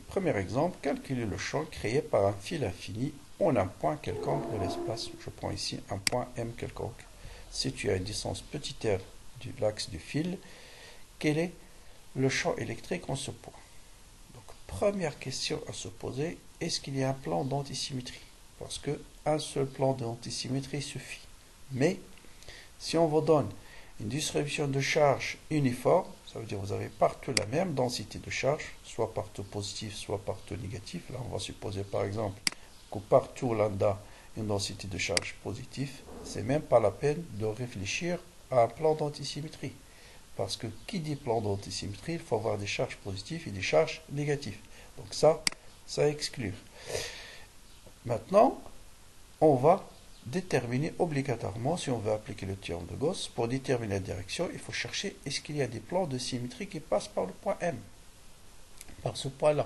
Premier exemple, calculer le champ créé par un fil infini en un point quelconque de l'espace. Je prends ici un point M quelconque. Situé à une distance petit r de l'axe du fil, quel est le champ électrique en ce point? Donc, première question à se poser, est-ce qu'il y a un plan d'antisymétrie? Parce qu'un seul plan d'antisymétrie suffit. Mais, si on vous donne une distribution de charge uniforme, ça veut dire que vous avez partout la même densité de charge, soit partout positif, soit partout négatif. Là, on va supposer par exemple que partout lambda une densité de charge positive. C'est même pas la peine de réfléchir à un plan d'antisymétrie. Parce que qui dit plan d'antisymétrie, il faut avoir des charges positives et des charges négatives. Donc ça exclut. Maintenant, on va déterminer obligatoirement, si on veut appliquer le théorème de Gauss, pour déterminer la direction, il faut chercher est-ce qu'il y a des plans de symétrie qui passent par le point M, par ce point-là.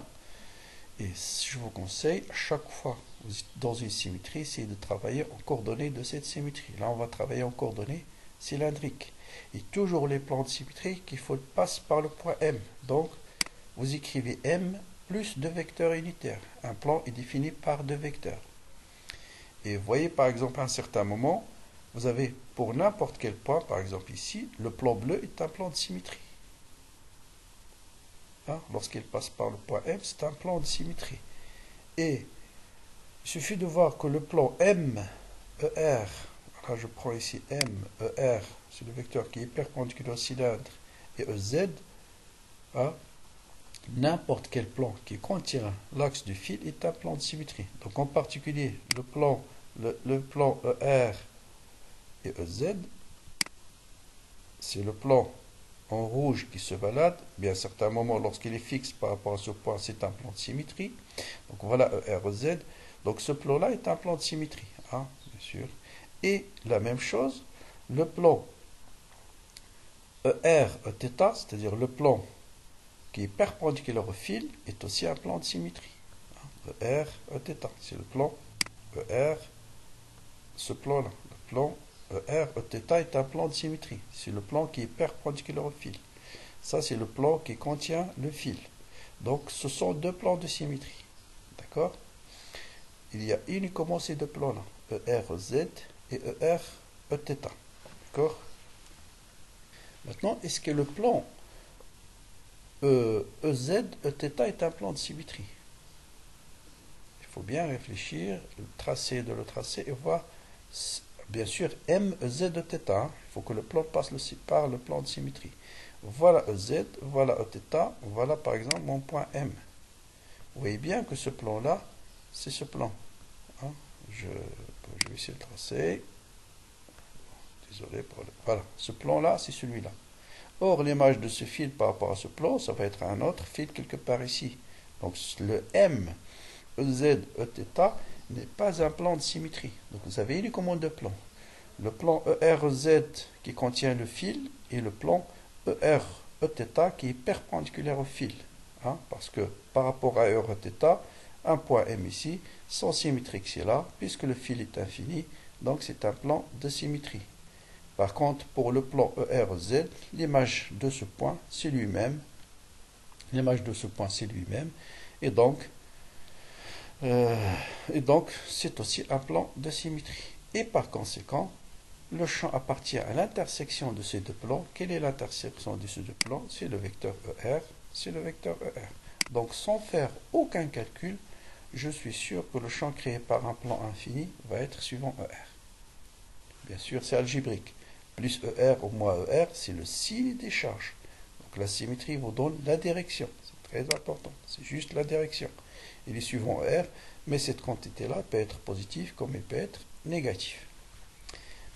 Et je vous conseille, à chaque fois vous êtes dans une symétrie, essayez de travailler en coordonnées de cette symétrie. Là, on va travailler en coordonnées cylindriques. Et toujours les plans de symétrie qu'il faut passer par le point M. Donc, vous écrivez M plus 2 vecteurs unitaires. Un plan est défini par 2 vecteurs. Et vous voyez par exemple à un certain moment, vous avez pour n'importe quel point, par exemple ici, le plan bleu est un plan de symétrie. Lorsqu'il passe par le point M, c'est un plan de symétrie. Et il suffit de voir que le plan MER, là je prends ici MER, c'est le vecteur qui est perpendiculaire au cylindre, et EZ, n'importe quel plan qui contient l'axe du fil est un plan de symétrie. Donc en particulier, le plan ER et EZ, c'est le plan en rouge qui se balade, mais à un certain moment, lorsqu'il est fixe par rapport à ce point, c'est un plan de symétrie. Donc voilà ER, EZ. Donc ce plan-là est un plan de symétrie, hein, bien sûr. Et la même chose, le plan ER, Eθ, c'est-à-dire le plan qui est perpendiculaire au fil, est aussi un plan de symétrie. ER, Eθ, c'est le plan ER, ce plan-là. Le plan ER, Eθ est un plan de symétrie. C'est le plan qui est perpendiculaire au fil. Ça, c'est le plan qui contient le fil. Donc, ce sont deux plans de symétrie. D'accord? Il y a uniquement ces deux plans-là. ER, EZ et ER, Eθ. D'accord? Maintenant, est-ce que le plan EZ, Eθ est un plan de symétrie? Il faut bien réfléchir, le tracé de le tracé et voir, bien sûr, M, Z, Eθ. Il faut que le plan passe par le plan de symétrie. Voilà EZ, voilà Eθ, voilà par exemple mon point M. Vous voyez bien que ce plan-là, c'est ce plan. Hein? Je vais essayer de tracer. Désolé pour le... Voilà, ce plan-là, c'est celui-là. Or, l'image de ce fil par rapport à ce plan, ça va être un autre fil quelque part ici. Donc, le M, EZ, Eθ n'est pas un plan de symétrie. Donc, vous avez uniquement deux plans. Le plan ER-EZ qui contient le fil et le plan ER-Eθ qui est perpendiculaire au fil. Hein, parce que par rapport à ER-Eθ, un point M ici, sont symétriques c'est là, puisque le fil est infini, donc c'est un plan de symétrie. Par contre, pour le plan ER-Z, l'image de ce point, c'est lui-même. L'image de ce point, c'est lui-même. Et donc, c'est aussi un plan de symétrie. Et par conséquent, le champ appartient à l'intersection de ces deux plans. Quelle est l'intersection de ces deux plans? C'est le vecteur ER, c'est le vecteur ER. Donc, sans faire aucun calcul, je suis sûr que le champ créé par un plan infini va être suivant ER. Bien sûr, c'est algébrique. Plus ER ou moins ER, c'est le signe des charges. Donc la symétrie vous donne la direction. C'est très important. C'est juste la direction. Il est suivant ER, mais cette quantité-là peut être positive comme elle peut être négative.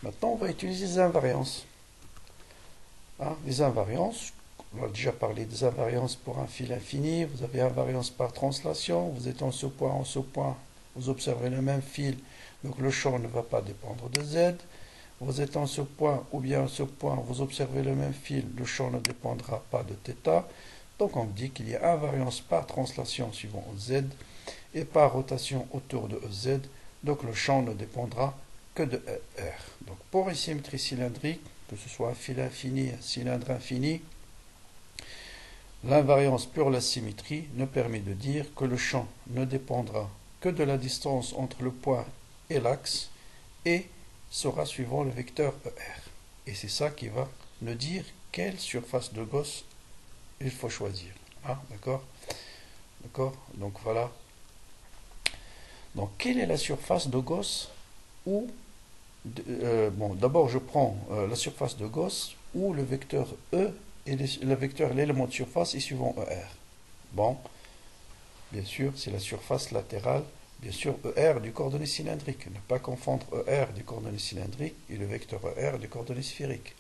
Maintenant, on va utiliser les invariances. Hein, les invariances, on a déjà parlé des invariances pour un fil infini. Vous avez invariance par translation. Vous êtes en ce point, vous observez le même fil. Donc le champ ne va pas dépendre de Z. Vous êtes en ce point ou bien en ce point, vous observez le même fil, le champ ne dépendra pas de θ. Donc on dit qu'il y a invariance par translation suivant Z et par rotation autour de EZ. Donc le champ ne dépendra que de R. Donc pour une symétrie cylindrique, que ce soit un fil infini, un cylindre infini, l'invariance pour la symétrie nous permet de dire que le champ ne dépendra que de la distance entre le point et l'axe et sera suivant le vecteur ER. Et c'est ça qui va nous dire quelle surface de Gauss il faut choisir. Ah, d'accord? D'accord? Donc voilà. Donc quelle est la surface de Gauss où bon, d'abord je prends la surface de Gauss où le vecteur E et l'élément de surface est suivant ER. Bon, bien sûr, c'est la surface latérale. Bien sûr, ER du coordonnée cylindrique. Ne pas confondre ER du coordonnée cylindrique et le vecteur ER du coordonnée sphérique.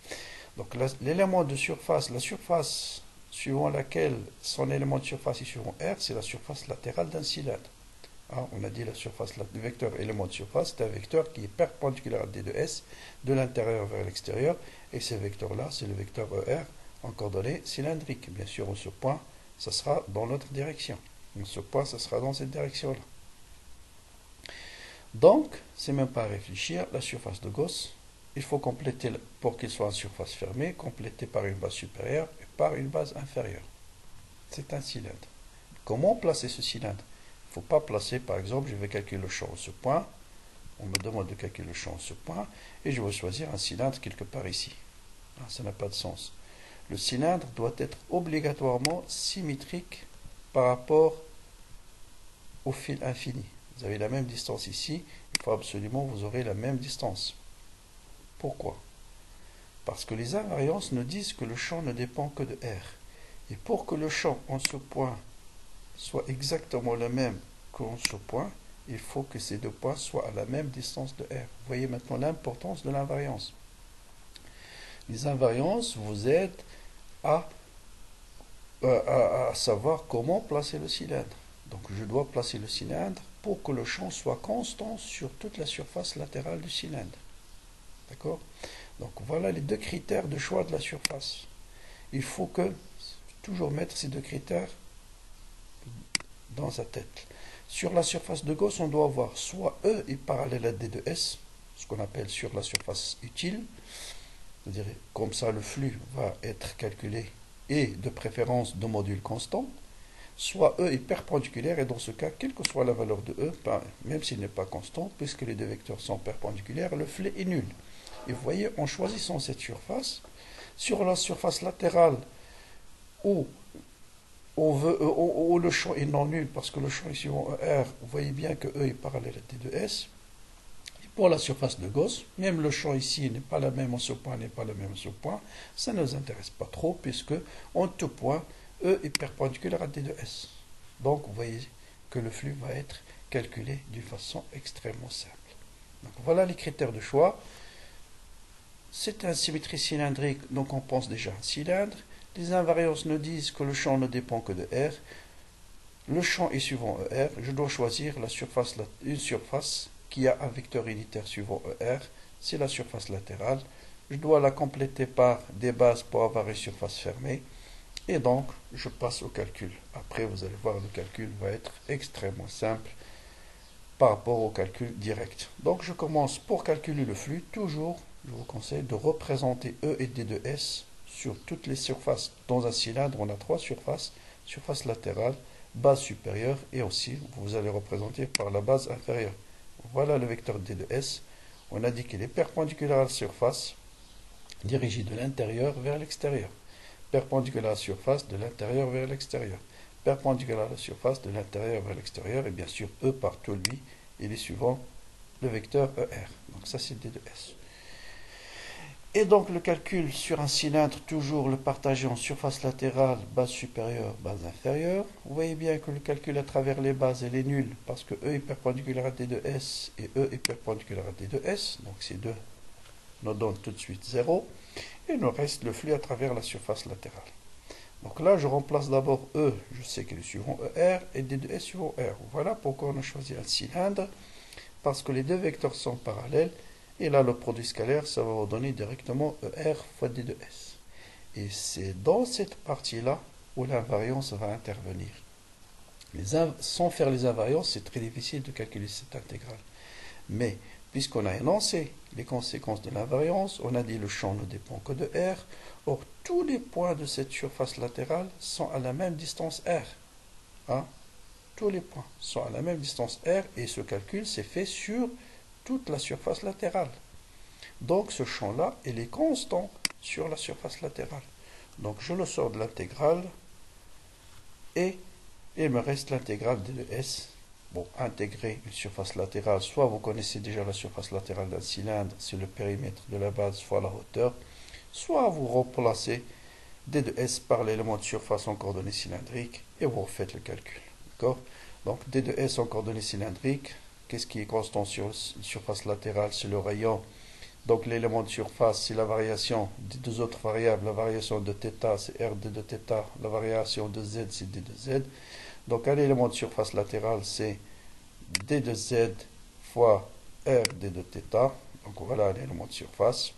Donc l'élément de surface, la surface suivant laquelle son élément de surface est suivant R, c'est la surface latérale d'un cylindre. Hein, on a dit la surface, le vecteur élément de surface, c'est un vecteur qui est perpendiculaire à D de S, de l'intérieur vers l'extérieur, et ce vecteur-là, c'est le vecteur ER en coordonnée cylindrique. Bien sûr, en ce point, ça sera dans l'autre direction. En ce point, ça sera dans cette direction-là. Donc, c'est même pas à réfléchir, la surface de Gauss, il faut compléter, pour qu'il soit en surface fermée, compléter par une base supérieure et par une base inférieure. C'est un cylindre. Comment placer ce cylindre? Il ne faut pas placer, par exemple, je vais calculer le champ en ce point, on me demande de calculer le champ en ce point, et je vais choisir un cylindre quelque part ici. Ça n'a pas de sens. Le cylindre doit être obligatoirement symétrique par rapport au fil infini. Vous avez la même distance ici, il faut absolument vous aurez la même distance. Pourquoi? Parce que les invariances nous disent que le champ ne dépend que de R. Et pour que le champ en ce point soit exactement le même qu'en ce point, il faut que ces deux points soient à la même distance de R. Vous voyez maintenant l'importance de l'invariance. Les invariances vous aident à, à savoir comment placer le cylindre. Donc je dois placer le cylindre pour que le champ soit constant sur toute la surface latérale du cylindre. D'accord? Donc voilà les deux critères de choix de la surface. Il faut toujours mettre ces deux critères dans sa tête. Sur la surface de Gauss, on doit avoir soit E est parallèle à D de S, ce qu'on appelle sur la surface utile, c'est-à-dire comme ça le flux va être calculé et de préférence de module constant, soit E est perpendiculaire et dans ce cas, quelle que soit la valeur de E, même s'il n'est pas constant, puisque les deux vecteurs sont perpendiculaires, le flux est nul. Et vous voyez, en choisissant cette surface, sur la surface latérale où le champ est non nul parce que le champ est suivant ER, vous voyez bien que E est parallèle à T de S. Et pour la surface de Gauss, même le champ ici n'est pas la même en ce point, n'est pas la même en ce point, ça ne nous intéresse pas trop puisque en tout point, E est perpendiculaire à D de S. Donc vous voyez que le flux va être calculé d'une façon extrêmement simple. Donc voilà les critères de choix. C'est une symétrie cylindrique, donc on pense déjà à un cylindre. Les invariances nous disent que le champ ne dépend que de R. Le champ est suivant ER. Je dois choisir une surface qui a un vecteur unitaire suivant ER. C'est la surface latérale. Je dois la compléter par des bases pour avoir une surface fermée. Et donc, je passe au calcul. Après, vous allez voir, le calcul va être extrêmement simple par rapport au calcul direct. Donc, je commence pour calculer le flux. Toujours, je vous conseille de représenter E et D de S sur toutes les surfaces. Dans un cylindre, on a trois surfaces. Surface latérale, base supérieure et aussi, vous allez représenter par la base inférieure. Voilà le vecteur D de S. On a dit qu'il est perpendiculaire à la surface, dirigé de l'intérieur vers l'extérieur. Perpendiculaire à la surface, de l'intérieur vers l'extérieur. Perpendiculaire à la surface, de l'intérieur vers l'extérieur. Et bien sûr, E partout, lui, il est suivant le vecteur ER. Donc ça, c'est D de S. Et donc le calcul sur un cylindre, toujours le partager en surface latérale, base supérieure, base inférieure. Vous voyez bien que le calcul à travers les bases, elle est nulle, parce que E est perpendiculaire à D de S et E est perpendiculaire à D de S. Donc ces deux nous donnent tout de suite 0. Et il nous reste le flux à travers la surface latérale. Donc là, je remplace d'abord E, je sais qu'il est suivant ER, et D de S suivant R. Voilà pourquoi on a choisi un cylindre, parce que les deux vecteurs sont parallèles. Et là, le produit scalaire, ça va vous donner directement ER fois D de S. Et c'est dans cette partie-là où l'invariance va intervenir. Sans faire les invariances, c'est très difficile de calculer cette intégrale. Mais, puisqu'on a énoncé les conséquences de l'invariance, on a dit le champ ne dépend que de R. Or, tous les points de cette surface latérale sont à la même distance R. Hein? Tous les points sont à la même distance R et ce calcul s'est fait sur toute la surface latérale. Donc ce champ-là, il est constant sur la surface latérale. Donc je le sors de l'intégrale et il me reste l'intégrale d de S. Bon, intégrer une surface latérale, soit vous connaissez déjà la surface latérale d'un cylindre, c'est le périmètre de la base fois la hauteur, soit vous remplacez d de S par l'élément de surface en coordonnées cylindriques et vous refaites le calcul. D'accord? Donc d de S en coordonnées cylindriques. Qu'est-ce qui est constant sur une surface latérale? C'est le rayon. Donc l'élément de surface, c'est la variation des deux autres variables. La variation de θ, c'est RD de θ. La variation de Z, c'est D de Z. Donc un élément de surface latérale, c'est D de Z fois RD de θ. Donc voilà un élément de surface.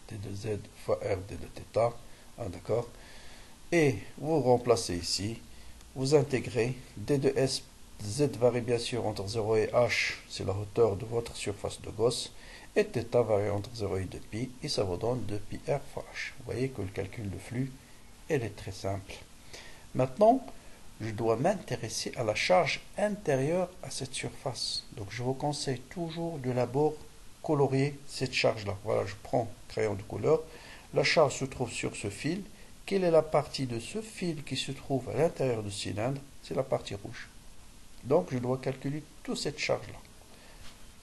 D de Z fois RD de θ. Ah, d'accord. Et vous remplacez ici. Vous intégrez D de S. Z varie bien sûr entre 0 et H, c'est la hauteur de votre surface de Gauss, et θ varie entre 0 et 2π, et ça vous donne 2πr fois H. Vous voyez que le calcul de flux, elle est très simple. Maintenant, je dois m'intéresser à la charge intérieure à cette surface. Donc je vous conseille toujours de d'abord colorier cette charge-là. Voilà, je prends crayon de couleur. La charge se trouve sur ce fil. Quelle est la partie de ce fil qui se trouve à l'intérieur du cylindre? C'est la partie rouge. Donc, je dois calculer toute cette charge-là.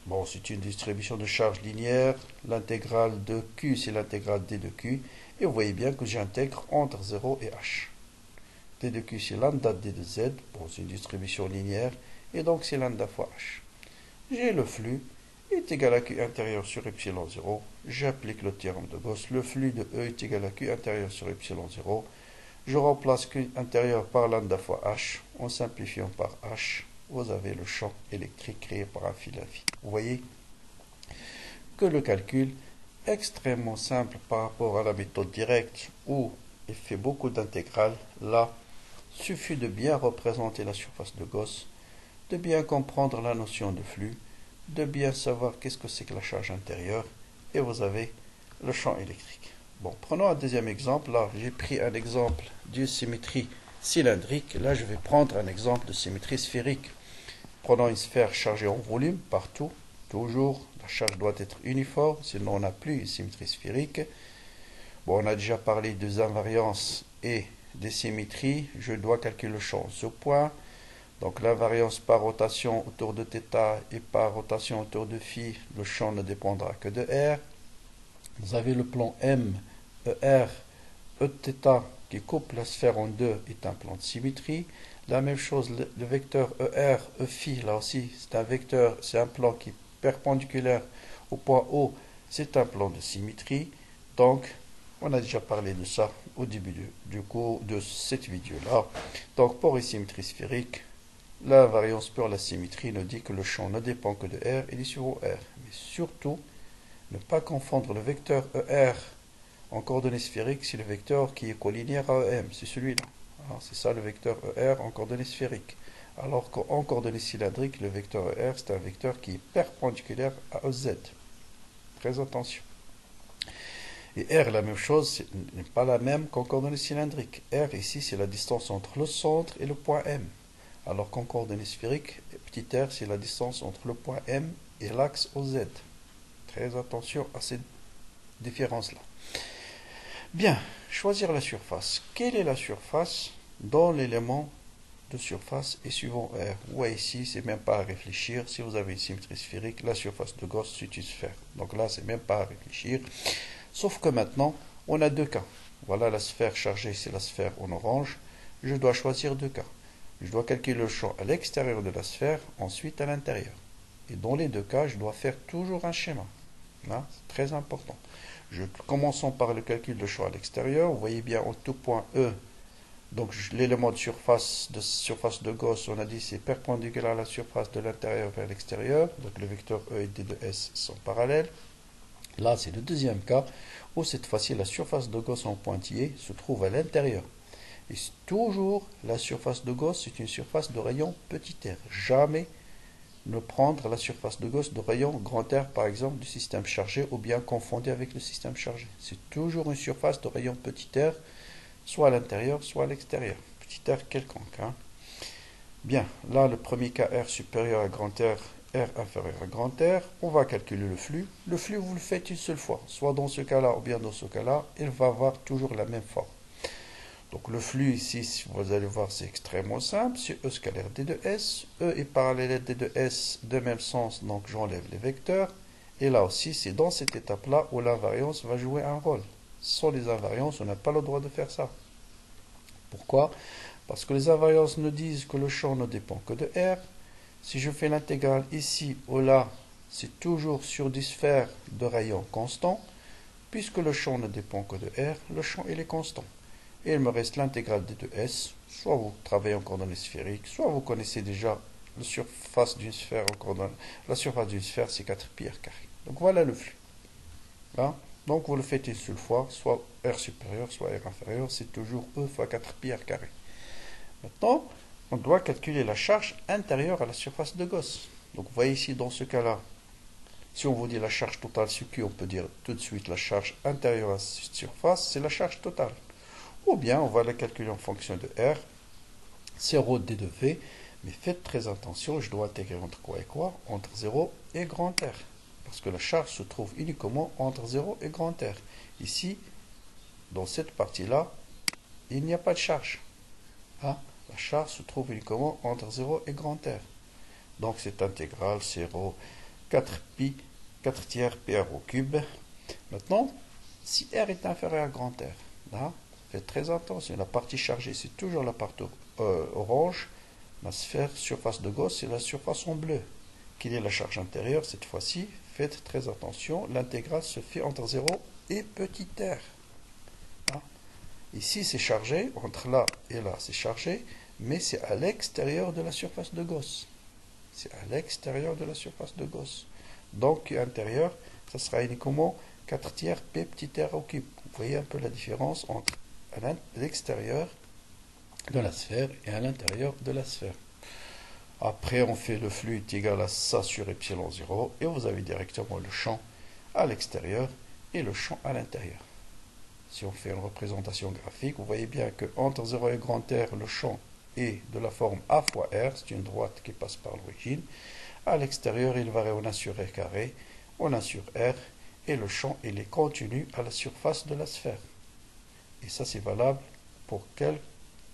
Bon, c'est une distribution de charge linéaire. L'intégrale de Q, c'est l'intégrale D de Q. Et vous voyez bien que j'intègre entre 0 et h. D de Q, c'est lambda D de Z. Bon, c'est une distribution linéaire. Et donc, c'est lambda fois h. J'ai le flux est égal à Q intérieur sur epsilon 0. J'applique le théorème de Gauss. Le flux de E est égal à Q intérieur sur epsilon 0. Je remplace Q intérieur par lambda fois h. En simplifiant par h, vous avez le champ électrique créé par un fil infini. Vous voyez que le calcul est extrêmement simple par rapport à la méthode directe où il fait beaucoup d'intégrales. Là, il suffit de bien représenter la surface de Gauss, de bien comprendre la notion de flux, de bien savoir qu'est-ce que c'est que la charge intérieure, et vous avez le champ électrique. Bon, prenons un deuxième exemple. Là, j'ai pris un exemple d'une symétrie cylindrique. Là, je vais prendre un exemple de symétrie sphérique. Prenons une sphère chargée en volume partout. Toujours, la charge doit être uniforme, sinon on n'a plus une symétrie sphérique. Bon, on a déjà parlé des invariances et des symétries. Je dois calculer le champ. Ce point. Donc l'invariance par rotation autour de θ et par rotation autour de φ, le champ ne dépendra que de R. Vous avez le plan M, ER, Eθ qui coupe la sphère en deux est un plan de symétrie. La même chose, le vecteur ER, Eφ, là aussi, c'est un vecteur, c'est un plan qui est perpendiculaire au point O, c'est un plan de symétrie. Donc, on a déjà parlé de ça au début du cours de cette vidéo-là. Donc, pour une symétrie sphérique, la variance pour la symétrie nous dit que le champ ne dépend que de R et du sur R. Mais surtout, ne pas confondre le vecteur ER en coordonnées sphériques, c'est le vecteur qui est collinaire à EM, c'est celui-là. C'est ça le vecteur ER en coordonnées sphériques. Alors qu'en coordonnées cylindriques, le vecteur ER, c'est un vecteur qui est perpendiculaire à EZ. Très attention. Et R, la même chose, n'est pas la même qu'en coordonnées cylindriques. R, ici, c'est la distance entre le centre et le point M. Alors qu'en coordonnées sphériques, petit r, c'est la distance entre le point M et l'axe OZ. Très attention à cette différence-là. Bien, choisir la surface. Quelle est la surface dans l'élément de surface et suivant R? Ouais, ici, c'est même pas à réfléchir. Si vous avez une symétrie sphérique, la surface de Gauss, c'est une sphère. Donc là, c'est même pas à réfléchir. Sauf que maintenant, on a deux cas. Voilà la sphère chargée, c'est la sphère en orange. Je dois choisir deux cas. Je dois calculer le champ à l'extérieur de la sphère, ensuite à l'intérieur. Et dans les deux cas, je dois faire toujours un schéma. Là, c'est très important. Commençons par le calcul de champ à l'extérieur. Vous voyez bien en tout point E, donc l'élément de surface de Gauss, on a dit c'est perpendiculaire à la surface de l'intérieur vers l'extérieur. Donc le vecteur E et D de S sont parallèles. Là, c'est le deuxième cas où cette fois-ci la surface de Gauss en pointillé se trouve à l'intérieur. Et toujours, la surface de Gauss, c'est une surface de rayon petit r. Jamais ne prendre la surface de Gauss de rayon grand R, par exemple, du système chargé, ou bien confondre avec le système chargé. C'est toujours une surface de rayon petit r, soit à l'intérieur, soit à l'extérieur. Petit r quelconque. Bien, là, le premier cas, R supérieur à grand R, R inférieur à grand R. On va calculer le flux. Le flux, vous le faites une seule fois. Soit dans ce cas-là, ou bien dans ce cas-là, il va avoir toujours la même forme. Donc le flux ici, vous allez voir, c'est extrêmement simple. C'est E scalaire D de S. E est parallèle à D de S de même sens, donc j'enlève les vecteurs. Et là aussi, c'est dans cette étape-là où l'invariance va jouer un rôle. Sans les invariances, on n'a pas le droit de faire ça. Pourquoi? Parce que les invariances nous disent que le champ ne dépend que de R. Si je fais l'intégrale ici ou là, c'est toujours sur des sphères de rayon constant. Puisque le champ ne dépend que de R, le champ il est constant. Et il me reste l'intégrale d de S. Soit vous travaillez en coordonnées sphériques, soit vous connaissez déjà la surface d'une sphère en coordonnées. La surface d'une sphère, c'est 4πr². Donc voilà le flux. Là. Donc vous le faites une seule fois, soit R supérieur, soit R inférieur, c'est toujours E fois 4πr². Maintenant, on doit calculer la charge intérieure à la surface de Gauss. Donc vous voyez ici, dans ce cas-là, si on vous dit la charge totale sur Q, on peut dire tout de suite la charge intérieure à cette surface, c'est la charge totale. Ou bien on va la calculer en fonction de R, c'est ρ d de V, mais faites très attention, je dois intégrer entre quoi et quoi? Entre 0 et grand R. Parce que la charge se trouve uniquement entre 0 et grand R. Ici, dans cette partie-là, il n'y a pas de charge. La charge se trouve uniquement entre 0 et grand R. Donc cette intégrale, c'est ρ 4 pi 4 tiers PR au cube. Maintenant, Si R est inférieur à grand R, là, faites très attention, la partie chargée, c'est toujours la partie orange, la sphère surface de Gauss, c'est la surface en bleu. Quelle est la charge intérieure cette fois-ci? Faites très attention, l'intégrale se fait entre 0 et petit r. Hein? Ici, c'est chargé, entre là et là, c'est chargé, mais c'est à l'extérieur de la surface de Gauss. C'est à l'extérieur de la surface de Gauss. Donc, intérieur, ça sera uniquement 4 tiers P petit r au cube. Vous voyez un peu la différence entre l'extérieur de la sphère et à l'intérieur de la sphère. Après, on fait le flux est égal à ça sur epsilon 0 et vous avez directement le champ à l'extérieur et le champ à l'intérieur. Si on fait une représentation graphique, vous voyez bien que entre 0 et grand R, le champ est de la forme A fois R, c'est une droite qui passe par l'origine. À l'extérieur, il varie en 1 sur R carré, en 1 sur R, et le champ il est continu à la surface de la sphère. Et ça, c'est valable pour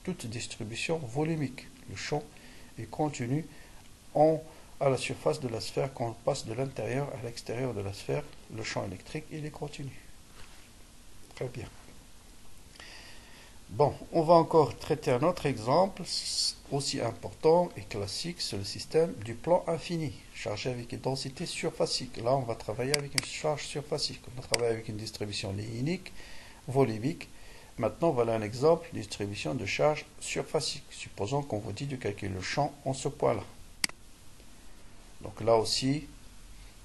toute distribution volumique. Le champ est continu à la surface de la sphère. Quand on passe de l'intérieur à l'extérieur de la sphère, le champ électrique il est continu. Très bien. Bon, on va encore traiter un autre exemple aussi important et classique, c'est le système du plan infini, chargé avec une densité surfacique. Là, on va travailler avec une charge surfacique. On va travailler avec une distribution linéique, volumique. Maintenant, voilà un exemple de distribution de charge surfacique. Supposons qu'on vous dit de calculer le champ en ce point-là. Donc là aussi,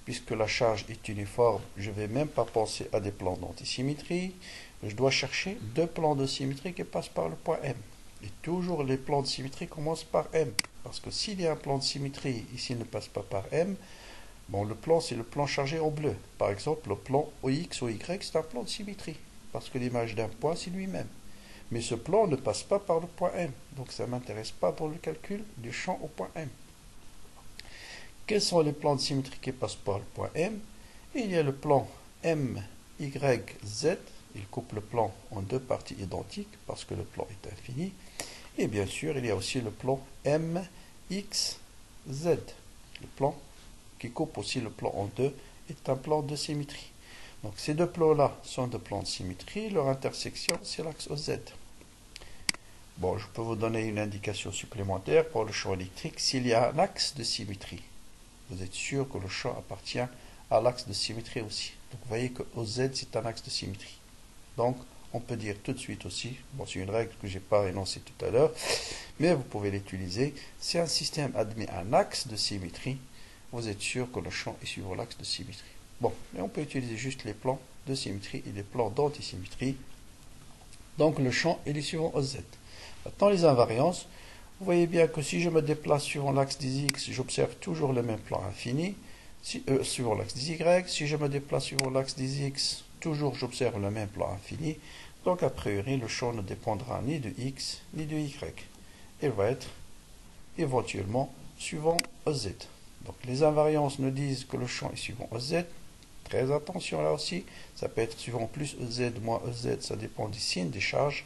puisque la charge est uniforme, je ne vais même pas penser à des plans d'antisymétrie. Je dois chercher deux plans de symétrie qui passent par le point M. Et toujours les plans de symétrie commencent par M. Parce que s'il y a un plan de symétrie, ici il ne passe pas par M, bon, le plan c'est le plan chargé en bleu. Par exemple, le plan OX ou Y, c'est un plan de symétrie. Parce que l'image d'un point, c'est lui-même. Mais ce plan ne passe pas par le point M. Donc ça ne m'intéresse pas pour le calcul du champ au point M. Quels sont les plans de symétrie qui passent par le point M? Il y a le plan M, Y, Z. Il coupe le plan en deux parties identiques parce que le plan est infini. Et bien sûr, il y a aussi le plan M, X, Z. Le plan qui coupe aussi le plan en deux est un plan de symétrie. Donc ces deux plans-là sont des plans de symétrie. Leur intersection, c'est l'axe OZ. Bon, je peux vous donner une indication supplémentaire pour le champ électrique. S'il y a un axe de symétrie, vous êtes sûr que le champ appartient à l'axe de symétrie aussi. Donc vous voyez que OZ, c'est un axe de symétrie. Donc, on peut dire tout de suite aussi, bon, c'est une règle que je n'ai pas énoncée tout à l'heure, mais vous pouvez l'utiliser. Si un système admet un axe de symétrie, vous êtes sûr que le champ est suivant l'axe de symétrie. Bon, mais on peut utiliser juste les plans de symétrie et les plans d'antisymétrie. Donc, le champ est suivant OZ. Maintenant, les invariances. Vous voyez bien que si je me déplace suivant l'axe des X, j'observe toujours le même plan infini. Suivant l'axe des Y, si je me déplace suivant l'axe des X, toujours j'observe le même plan infini. Donc a priori, le champ ne dépendra ni de X ni de Y. Il va être éventuellement suivant OZ. Donc les invariances nous disent que le champ est suivant OZ. Très attention là aussi. Ça peut être suivant plus EZ, moins EZ. Ça dépend des signes des charges.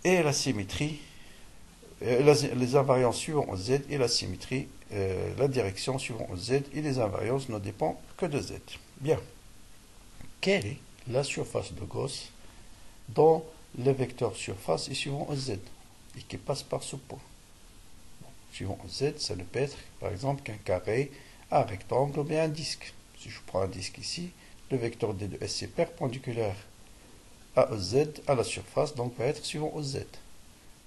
Et la symétrie. Les invariances suivant OZ et la symétrie, la direction suivant OZ et les invariances ne dépendent que de Z. Bien. Quelle est la surface de Gauss dont le vecteur surface est suivant OZ et qui passe par ce point? Suivant OZ, ça ne peut être par exemple qu'un carré, un rectangle ou bien un disque. Si je prends un disque ici, le vecteur D de S est perpendiculaire à OZ, à la surface, donc va être suivant OZ.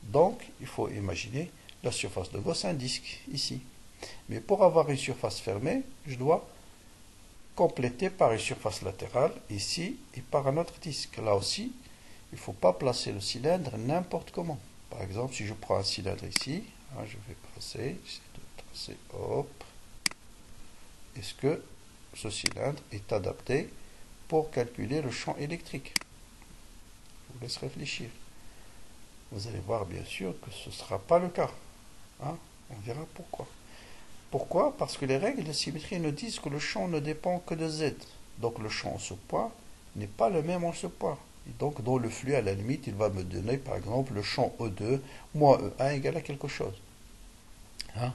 Donc, il faut imaginer la surface de Gauss, un disque, ici. Mais pour avoir une surface fermée, je dois compléter par une surface latérale, ici, et par un autre disque. Là aussi, il ne faut pas placer le cylindre n'importe comment. Par exemple, si je prends un cylindre ici, hein, je vais tracer, hop. Est-ce que ce cylindre est adapté pour calculer le champ électrique? Je vous laisse réfléchir. Vous allez voir bien sûr que ce ne sera pas le cas. Hein? On verra pourquoi. Pourquoi? Parce que les règles de symétrie nous disent que le champ ne dépend que de Z. Donc le champ en ce point n'est pas le même en ce point. Et donc dans le flux, à la limite, il va me donner par exemple le champ E2 moins E1 égale à quelque chose. Hein?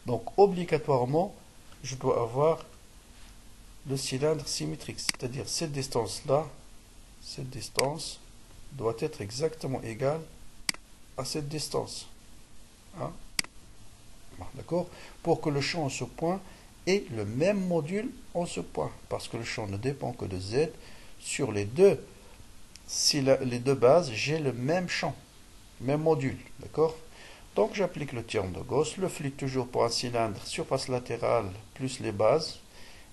Donc obligatoirement, je dois avoir le cylindre symétrique. C'est-à-dire cette distance-là, cette distance doit être exactement égale à cette distance. Hein? D'accord? Pour que le champ en ce point ait le même module en ce point. Parce que le champ ne dépend que de Z. Sur les deux bases, j'ai le même champ, même module. D'accord? Donc j'applique le théorème de Gauss. Le flux toujours pour un cylindre, surface latérale plus les bases.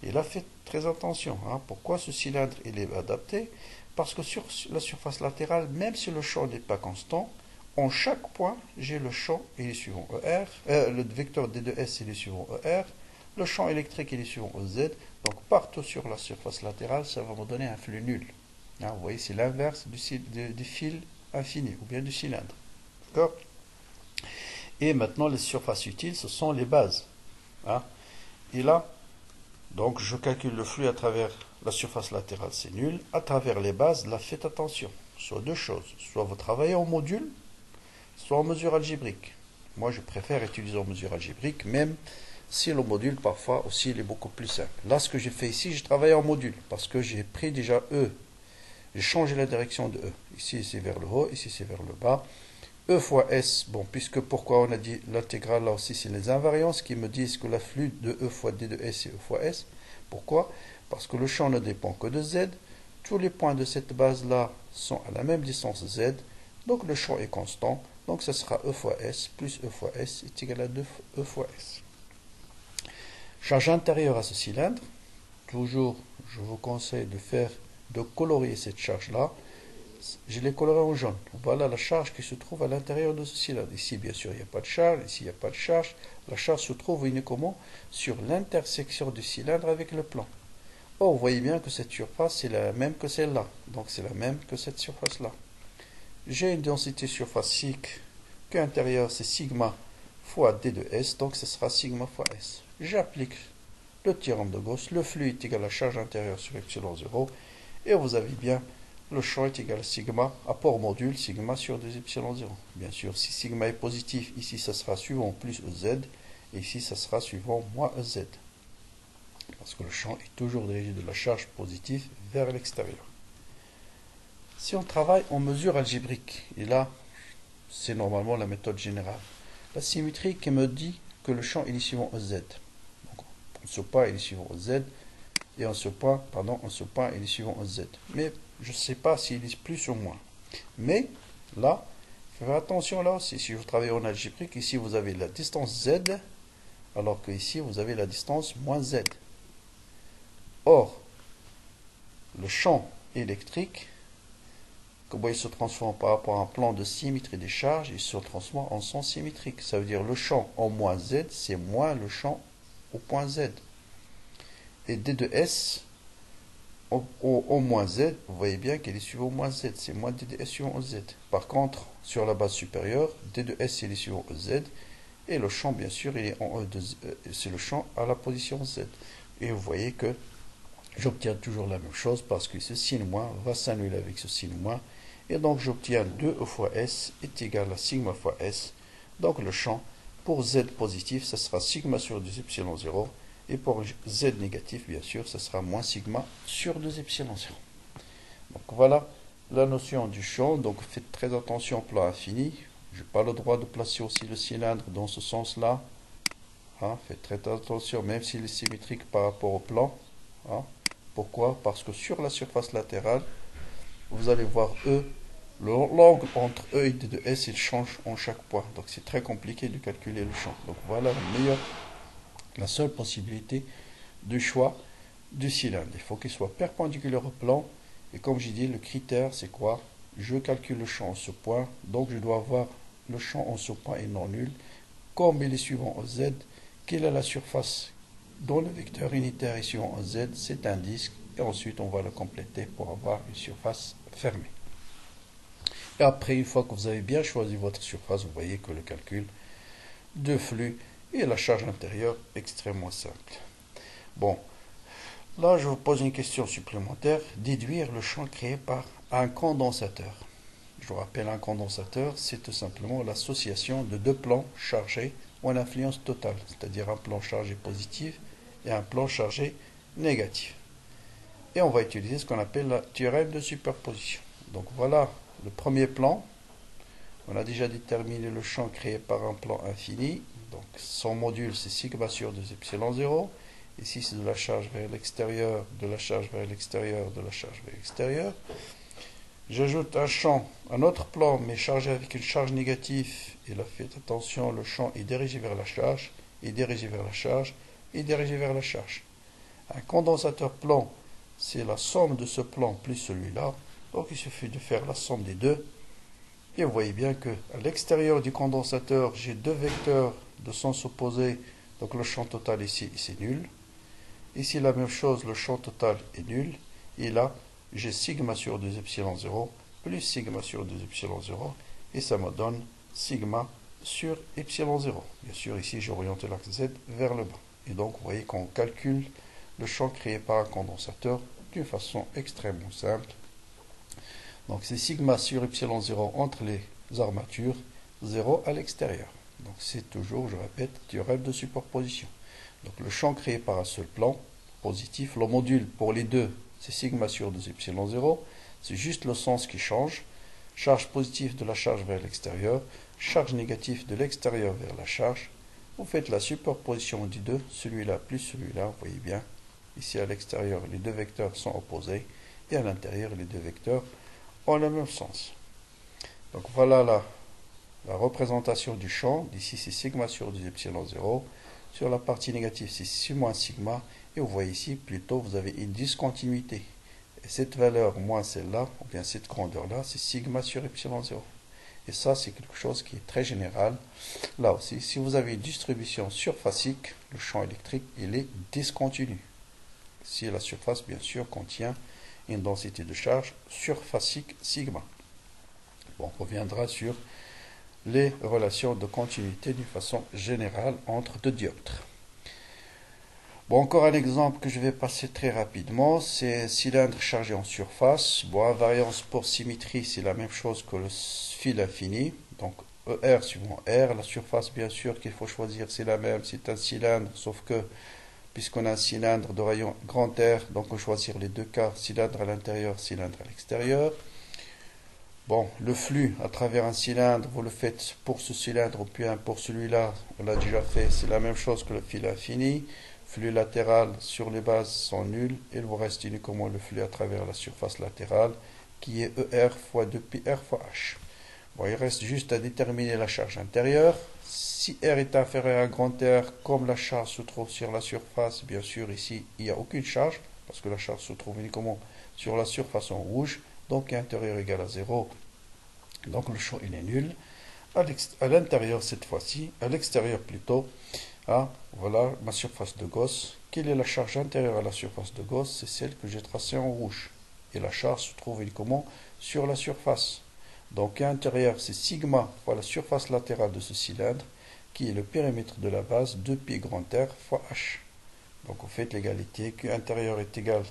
Et là, faites très attention. Hein. Pourquoi ce cylindre il est adapté? Parce que sur la surface latérale, même si le champ n'est pas constant, en chaque point, j'ai le champ, il est suivant ER, le vecteur D2S, il est suivant ER, le champ électrique, il est suivant EZ. Donc, partout sur la surface latérale, ça va me donner un flux nul. Hein, vous voyez, c'est l'inverse du fil infini, ou bien du cylindre. D'accord? Et maintenant, les surfaces utiles, ce sont les bases. Hein. Et là, donc, je calcule le flux à travers la surface latérale, c'est nul. À travers les bases, là, faites attention. Soit deux choses. Soit vous travaillez en module, soit en mesure algébrique. Moi, je préfère utiliser en mesure algébrique, même si le module, parfois, aussi, il est beaucoup plus simple. Là, ce que j'ai fait ici, j'ai travaillé en module, parce que j'ai pris déjà E. J'ai changé la direction de E. Ici, c'est vers le haut, ici, c'est vers le bas. E fois S, bon, puisque pourquoi on a dit l'intégrale, là aussi, c'est les invariances qui me disent que la flux de E fois D de S, c'est E fois S. Pourquoi? Parce que le champ ne dépend que de Z. Tous les points de cette base-là sont à la même distance Z. Donc, le champ est constant. Donc, ce sera E fois S plus E fois S est égal à 2 E fois S. Charge intérieure à ce cylindre. Toujours, je vous conseille de colorier cette charge-là. Je l'ai coloré en jaune. Voilà la charge qui se trouve à l'intérieur de ce cylindre. Ici, bien sûr, il n'y a pas de charge. Ici, il n'y a pas de charge. La charge se trouve uniquement sur l'intersection du cylindre avec le plan. Or, vous voyez bien que cette surface, c'est la même que celle-là. Donc, c'est la même que cette surface-là. J'ai une densité surfacique qui intérieure, c'est sigma fois d de S. Donc, ce sera sigma fois S. J'applique le théorème de Gauss. Le flux est égal à la charge intérieure sur epsilon 0. Et vous avez bien le champ est égal à sigma, apport module, sigma sur 2 epsilon 0. Bien sûr, si sigma est positif, ici, ça sera suivant plus EZ, et ici, ça sera suivant moins EZ. Parce que le champ est toujours dirigé de la charge positive vers l'extérieur. Si on travaille en mesure algébrique, et là, c'est normalement la méthode générale, la symétrie qui me dit que le champ est suivant EZ. Donc, en ce point, il est suivant EZ, et en ce point, il est suivant EZ. Mais je ne sais pas s'il est plus ou moins. Mais là, faites attention là aussi. Si vous travaillez en algébrique, ici vous avez la distance Z, alors que ici vous avez la distance moins Z. Or, le champ électrique, comment il se transforme par rapport à un plan de symétrie des charges, il se transforme en sens symétrique. Ça veut dire le champ en moins Z, c'est moins le champ au point Z. Et D de S, au moins Z, vous voyez bien qu'elle est suivant au moins Z, c'est moins D de S suivant Z. Par contre, sur la base supérieure, D de S il est suivant Z, et le champ, bien sûr, il est en E de Z, c'est le champ à la position Z. Et vous voyez que j'obtiens toujours la même chose, parce que ce signe moins va s'annuler avec ce signe moins, et donc j'obtiens 2E fois S est égal à sigma fois S. Donc le champ, pour Z positif, ça sera sigma sur 2 epsilon 0, et pour Z négatif, bien sûr, ça sera moins sigma sur 2 epsilon 0. Donc voilà la notion du champ. Donc faites très attention au plan infini. Je n'ai pas le droit de placer aussi le cylindre dans ce sens-là. Hein, faites très attention, même s'il est symétrique par rapport au plan. Hein. Pourquoi? Parce que sur la surface latérale, vous allez voir E. L'angle entre E et D de S, il change en chaque point. Donc c'est très compliqué de calculer le champ. Donc voilà la seule possibilité de choix du cylindre. Il faut qu'il soit perpendiculaire au plan. Et comme j'ai dit, le critère, c'est quoi? Je calcule le champ en ce point. Donc, je dois avoir le champ en ce point et non nul. Comme il est suivant Z, quelle est la surface dont le vecteur unitaire est suivant Z? C'est un disque. Et ensuite, on va le compléter pour avoir une surface fermée. Et après, une fois que vous avez bien choisi votre surface, vous voyez que le calcul de flux et la charge intérieure extrêmement simple. Bon, là je vous pose une question supplémentaire. Déduire le champ créé par un condensateur. Je vous rappelle, un condensateur, c'est tout simplement l'association de deux plans chargés ou en influence totale, c'est-à-dire un plan chargé positif et un plan chargé négatif. Et on va utiliser ce qu'on appelle la théorème de superposition. Donc voilà le premier plan. On a déjà déterminé le champ créé par un plan infini. Donc son module c'est sigma sur 2 epsilon 0. Ici c'est de la charge vers l'extérieur, de la charge vers l'extérieur, de la charge vers l'extérieur. J'ajoute un champ, un autre plan, mais chargé avec une charge négative. Et là, faites attention, le champ est dirigé vers la charge, est dirigé vers la charge, est dirigé vers la charge. Un condensateur plan, c'est la somme de ce plan plus celui-là. Donc il suffit de faire la somme des deux. Et vous voyez bien que à l'extérieur du condensateur, j'ai deux vecteurs de sens opposé. Donc le champ total ici, c'est nul. Ici, la même chose, le champ total est nul. Et là, j'ai sigma sur 2 epsilon 0 plus sigma sur 2 epsilon 0 et ça me donne sigma sur epsilon 0. Bien sûr, ici, j'ai orienté l'axe Z vers le bas. Et donc, vous voyez qu'on calcule le champ créé par un condensateur d'une façon extrêmement simple. Donc, c'est sigma sur epsilon 0 entre les armatures, 0 à l'extérieur. Donc, c'est toujours, je répète, théorème de superposition. Donc, le champ créé par un seul plan, positif, le module pour les deux, c'est sigma sur 2 epsilon 0, c'est juste le sens qui change. Charge positive de la charge vers l'extérieur, charge négative de l'extérieur vers la charge. Vous faites la superposition des deux, celui-là plus celui-là, vous voyez bien. Ici à l'extérieur, les deux vecteurs sont opposés, et à l'intérieur, les deux vecteurs ont le même sens. Donc voilà la représentation du champ. D'ici, c'est sigma sur 2 epsilon 0. Sur la partie négative, c'est 6 moins sigma. Et vous voyez ici, plutôt, vous avez une discontinuité. Et cette valeur moins celle-là, ou bien cette grandeur-là, c'est sigma sur epsilon 0. Et ça, c'est quelque chose qui est très général. Là aussi, si vous avez une distribution surfacique, le champ électrique, il est discontinu. Si la surface, bien sûr, contient une densité de charge surfacique sigma. Bon, on reviendra sur les relations de continuité d'une façon générale entre deux dioptres. Bon, encore un exemple que je vais passer très rapidement, c'est un cylindre chargé en surface. Bon, invariance pour symétrie, c'est la même chose que le fil infini. Donc, ER suivant R. La surface, bien sûr, qu'il faut choisir, c'est la même. C'est un cylindre, sauf que, puisqu'on a un cylindre de rayon grand R, donc on va choisir les deux cas, cylindre à l'intérieur, cylindre à l'extérieur. Bon, le flux à travers un cylindre, vous le faites pour ce cylindre ou bien pour celui-là, on l'a déjà fait, c'est la même chose que le fil infini. Flux latéral sur les bases sont nuls. Il vous reste uniquement le flux à travers la surface latérale qui est ER fois 2πr fois H. Bon, il reste juste à déterminer la charge intérieure. Si R est inférieur à grand R, comme la charge se trouve sur la surface, bien sûr ici il n'y a aucune charge parce que la charge se trouve uniquement sur la surface en rouge. Donc intérieur égale à 0. Donc le champ il est nul. À l'intérieur cette fois-ci, à l'extérieur plutôt, voilà ma surface de Gauss. Quelle est la charge intérieure à la surface de Gauss? C'est celle que j'ai tracée en rouge. Et la charge se trouve uniquement sur la surface. Donc à l'intérieur, c'est sigma fois la surface latérale de ce cylindre, qui est le périmètre de la base, 2π grand R fois H. Donc vous faites l'égalité, Q intérieur est égal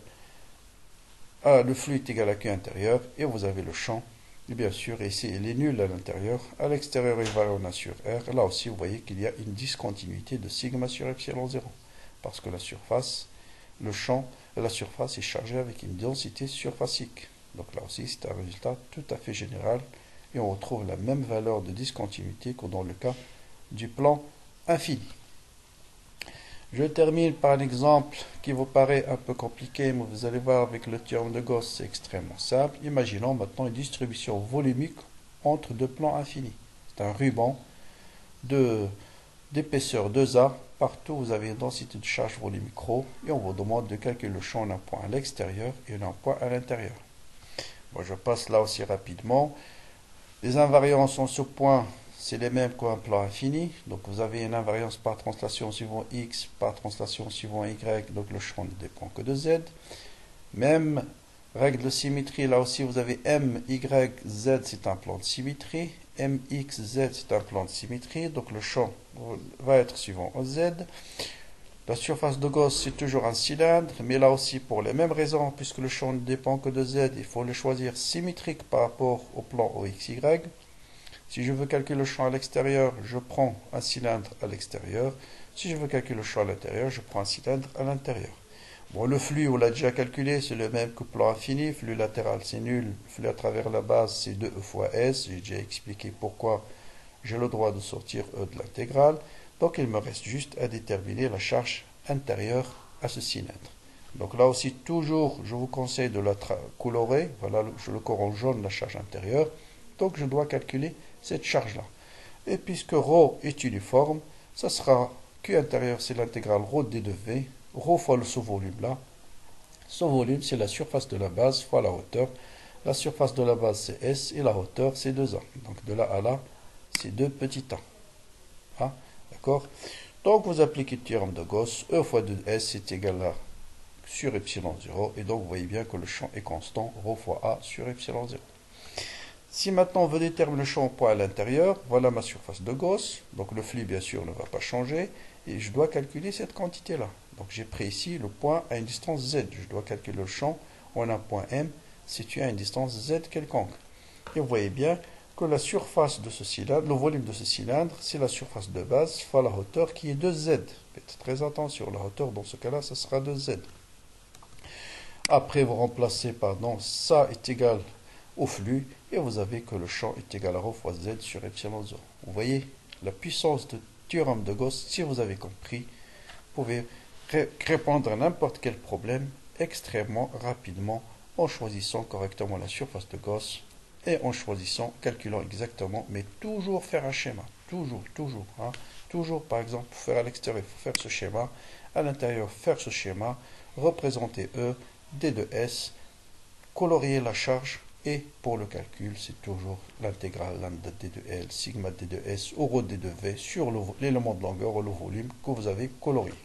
à, le flux est égal à Q intérieur, et vous avez le champ. Et bien sûr, ici, il est nul à l'intérieur. À l'extérieur, il va en A sur R. Là aussi, vous voyez qu'il y a une discontinuité de sigma sur epsilon 0. Parce que la surface, le champ de la surface est chargé avec une densité surfacique. Donc là aussi, c'est un résultat tout à fait général. Et on retrouve la même valeur de discontinuité que dans le cas du plan infini. Je termine par un exemple qui vous paraît un peu compliqué, mais vous allez voir avec le théorème de Gauss, c'est extrêmement simple. Imaginons maintenant une distribution volumique entre deux plans infinis. C'est un ruban d'épaisseur 2A. Partout, vous avez une densité de charge volumique ρ, et on vous demande de calculer le champ d'un point à l'extérieur et d'un point à l'intérieur. Bon, je passe là aussi rapidement. Les invariances en ce point, c'est les mêmes qu'un plan infini. Donc vous avez une invariance par translation suivant x, par translation suivant y, donc le champ ne dépend que de z. Même règle de symétrie, là aussi vous avez m, y, z, c'est un plan de symétrie. M, x, z, c'est un plan de symétrie, donc le champ va être suivant z. La surface de Gauss, c'est toujours un cylindre, mais là aussi pour les mêmes raisons, puisque le champ ne dépend que de z, il faut le choisir symétrique par rapport au plan OXY. Si je veux calculer le champ à l'extérieur, je prends un cylindre à l'extérieur. Si je veux calculer le champ à l'intérieur, je prends un cylindre à l'intérieur. Bon, le flux, on l'a déjà calculé, c'est le même que plan infini. Flux latéral, c'est nul. Flux à travers la base, c'est 2 fois S. J'ai déjà expliqué pourquoi j'ai le droit de sortir E de l'intégrale. Donc, il me reste juste à déterminer la charge intérieure à ce cylindre. Donc là aussi, toujours, je vous conseille de la colorer. Voilà, je le colore en jaune, la charge intérieure. Donc, je dois calculer cette charge-là. Et puisque ρ est uniforme, ça sera Q intérieur, c'est l'intégrale ρ d de V. Ρ fois ce volume-là. Ce volume, c'est la surface de la base fois la hauteur. La surface de la base, c'est S, et la hauteur, c'est 2A. Donc de là à là, c'est 2 petits A. Ah, d'accord? Donc vous appliquez le théorème de Gauss. E fois 2S est égal à sur epsilon 0. Et donc vous voyez bien que le champ est constant. Ρ fois A sur epsilon 0. Si maintenant on veut déterminer le champ au point à l'intérieur, voilà ma surface de Gauss. Donc le flux, bien sûr, ne va pas changer. Et je dois calculer cette quantité-là. Donc j'ai pris ici le point à une distance Z. Je dois calculer le champ en un point M situé à une distance Z quelconque. Et vous voyez bien que la surface de ce cylindre, le volume de ce cylindre, c'est la surface de base fois la hauteur qui est de Z. Faites très attention, la hauteur dans ce cas-là, ce sera de Z. Après, vous remplacez par non, ça est égal au flux, et vous avez que le champ est égal à ρ fois Z sur epsilon 0. Vous voyez la puissance de théorème de Gauss, si vous avez compris, vous pouvez répondre à n'importe quel problème extrêmement rapidement en choisissant correctement la surface de Gauss et en choisissant, calculant exactement, mais toujours faire un schéma. Toujours, toujours. Hein. Toujours, par exemple, pour faire à l'extérieur, il faut faire ce schéma. À l'intérieur, faire ce schéma. Représenter E, D de S, colorier la charge. Et pour le calcul, c'est toujours l'intégrale lambda d de L, sigma d de S, au ρ d de V sur l'élément de longueur ou le volume que vous avez colorié.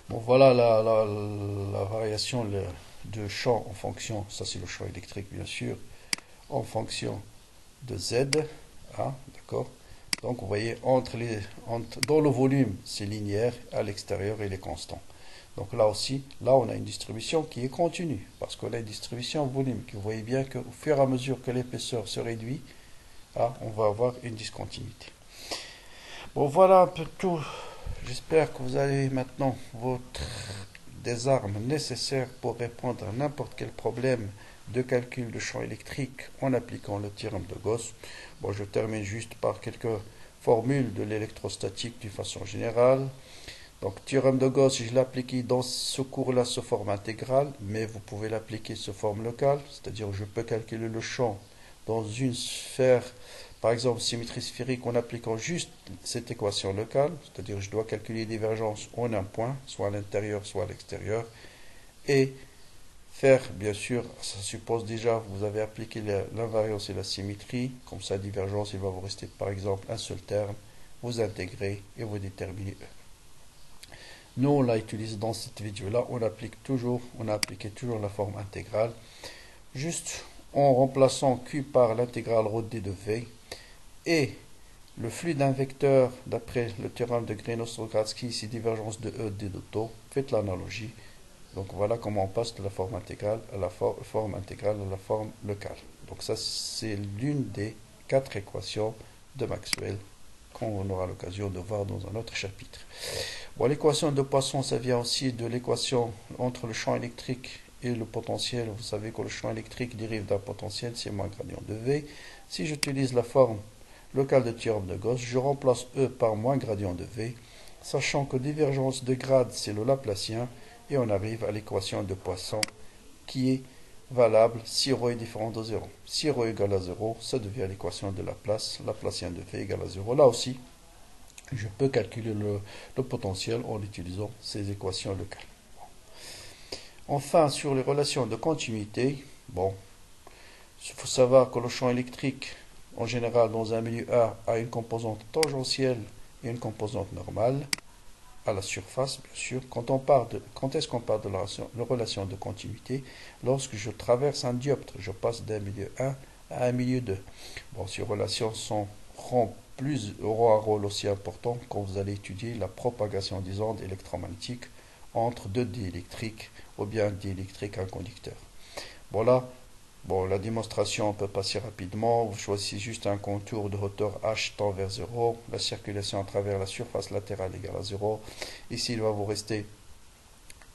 Bon, voilà la variation de champ en fonction, ça c'est le champ électrique bien sûr, en fonction de Z. Hein, d'accord. Donc vous voyez, dans le volume, c'est linéaire, à l'extérieur, il est constant. Donc là aussi, là on a une distribution qui est continue, parce qu'on a une distribution volumique. Vous voyez bien qu'au fur et à mesure que l'épaisseur se réduit, on va avoir une discontinuité. Bon, voilà un peu tout. J'espère que vous avez maintenant des armes nécessaires pour répondre à n'importe quel problème de calcul de champ électrique en appliquant le théorème de Gauss. Bon, je termine juste par quelques formules de l'électrostatique d'une façon générale. Donc, théorème de Gauss, je l'applique dans ce cours-là sous forme intégrale, mais vous pouvez l'appliquer sous forme locale, c'est-à-dire je peux calculer le champ dans une sphère, par exemple symétrie sphérique, en appliquant juste cette équation locale, c'est-à-dire je dois calculer les divergences en un point, soit à l'intérieur, soit à l'extérieur, et faire, bien sûr, ça suppose déjà, vous avez appliqué l'invariance et la symétrie, comme ça, divergence, il va vous rester par exemple un seul terme, vous intégrez et vous déterminez E. Nous, on l'a utilisé dans cette vidéo-là, on a appliqué toujours la forme intégrale, juste en remplaçant Q par l'intégrale ρ d de V, et le flux d'un vecteur, d'après le théorème de Green-Ostrogradski, c'est divergence de E d d'auto, faites l'analogie. Donc voilà comment on passe de la forme intégrale à la forme locale. Donc ça, c'est l'une des 4 équations de Maxwell qu'on aura l'occasion de voir dans un autre chapitre. Bon, l'équation de Poisson, ça vient aussi de l'équation entre le champ électrique et le potentiel. Vous savez que le champ électrique dérive d'un potentiel, c'est moins gradient de V. Si j'utilise la forme locale de théorème de Gauss, je remplace E par moins gradient de V, sachant que divergence de grade, c'est le Laplacien, et on arrive à l'équation de Poisson qui est valable si ρ est différent de 0. Si ρ égale à 0, ça devient l'équation de Laplace, Laplacien de V égale à 0. Là aussi, je peux calculer le potentiel en utilisant ces équations locales. Enfin, sur les relations de continuité, bon, il faut savoir que le champ électrique, en général, dans un milieu A, a une composante tangentielle et une composante normale à la surface, bien sûr. Quand est-ce qu'on parle de la relation de continuité? Lorsque je traverse un dioptre, je passe d'un milieu 1 à un milieu 2. Bon, ces relations auront un rôle aussi important quand vous allez étudier la propagation des ondes électromagnétiques entre deux diélectriques ou bien un diélectrique et un conducteur. Voilà. Bon, la démonstration peut passer rapidement. Vous choisissez juste un contour de hauteur h tend vers 0. La circulation à travers la surface latérale égale à 0. Ici, il va vous rester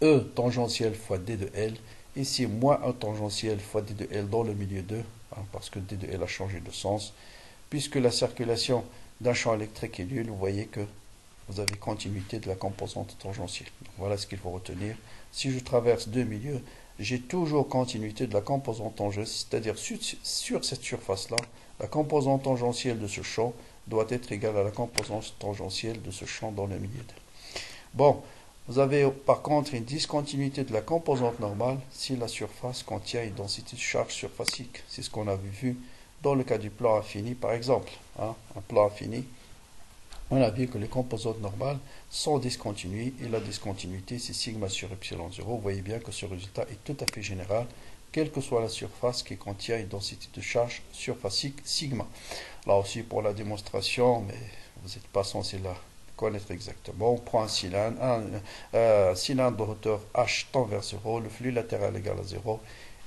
E tangentiel fois D de L. Ici, moins E tangentiel fois D de L dans le milieu 2, hein, parce que D de L a changé de sens. Puisque la circulation d'un champ électrique est nulle, vous voyez que vous avez continuité de la composante tangentielle. Donc, voilà ce qu'il faut retenir. Si je traverse deux milieux, j'ai toujours continuité de la composante tangentielle, c'est-à-dire sur cette surface-là, la composante tangentielle de ce champ doit être égale à la composante tangentielle de ce champ dans le milieu 2. Bon, vous avez par contre une discontinuité de la composante normale si la surface contient une densité de charge surfacique. C'est ce qu'on avait vu dans le cas du plan infini par exemple. Hein, un plan infini, on a vu que les composantes normales sont discontinues et la discontinuité c'est sigma sur epsilon 0. Vous voyez bien que ce résultat est tout à fait général, quelle que soit la surface qui contient une densité de charge surfacique sigma. Là aussi pour la démonstration, mais vous n'êtes pas censé la connaître exactement. On prend un cylindre de hauteur h tend vers 0, le flux latéral égal à 0.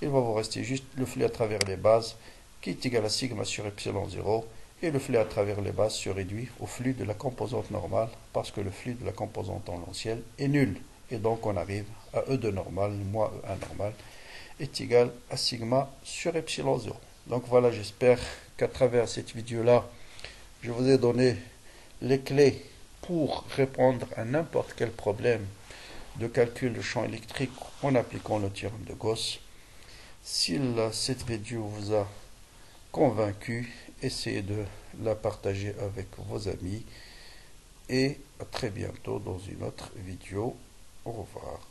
Il va vous rester juste le flux à travers les bases qui est égal à sigma sur epsilon 0. Et le flux à travers les bases se réduit au flux de la composante normale parce que le flux de la composante tangentielle est nul. Et donc on arrive à E de normal moins E1 normal est égal à sigma sur epsilon 0. Donc voilà, j'espère qu'à travers cette vidéo-là, je vous ai donné les clés pour répondre à n'importe quel problème de calcul de champ électrique en appliquant le théorème de Gauss. Si cette vidéo vous a convaincu, essayez de la partager avec vos amis et à très bientôt dans une autre vidéo. Au revoir.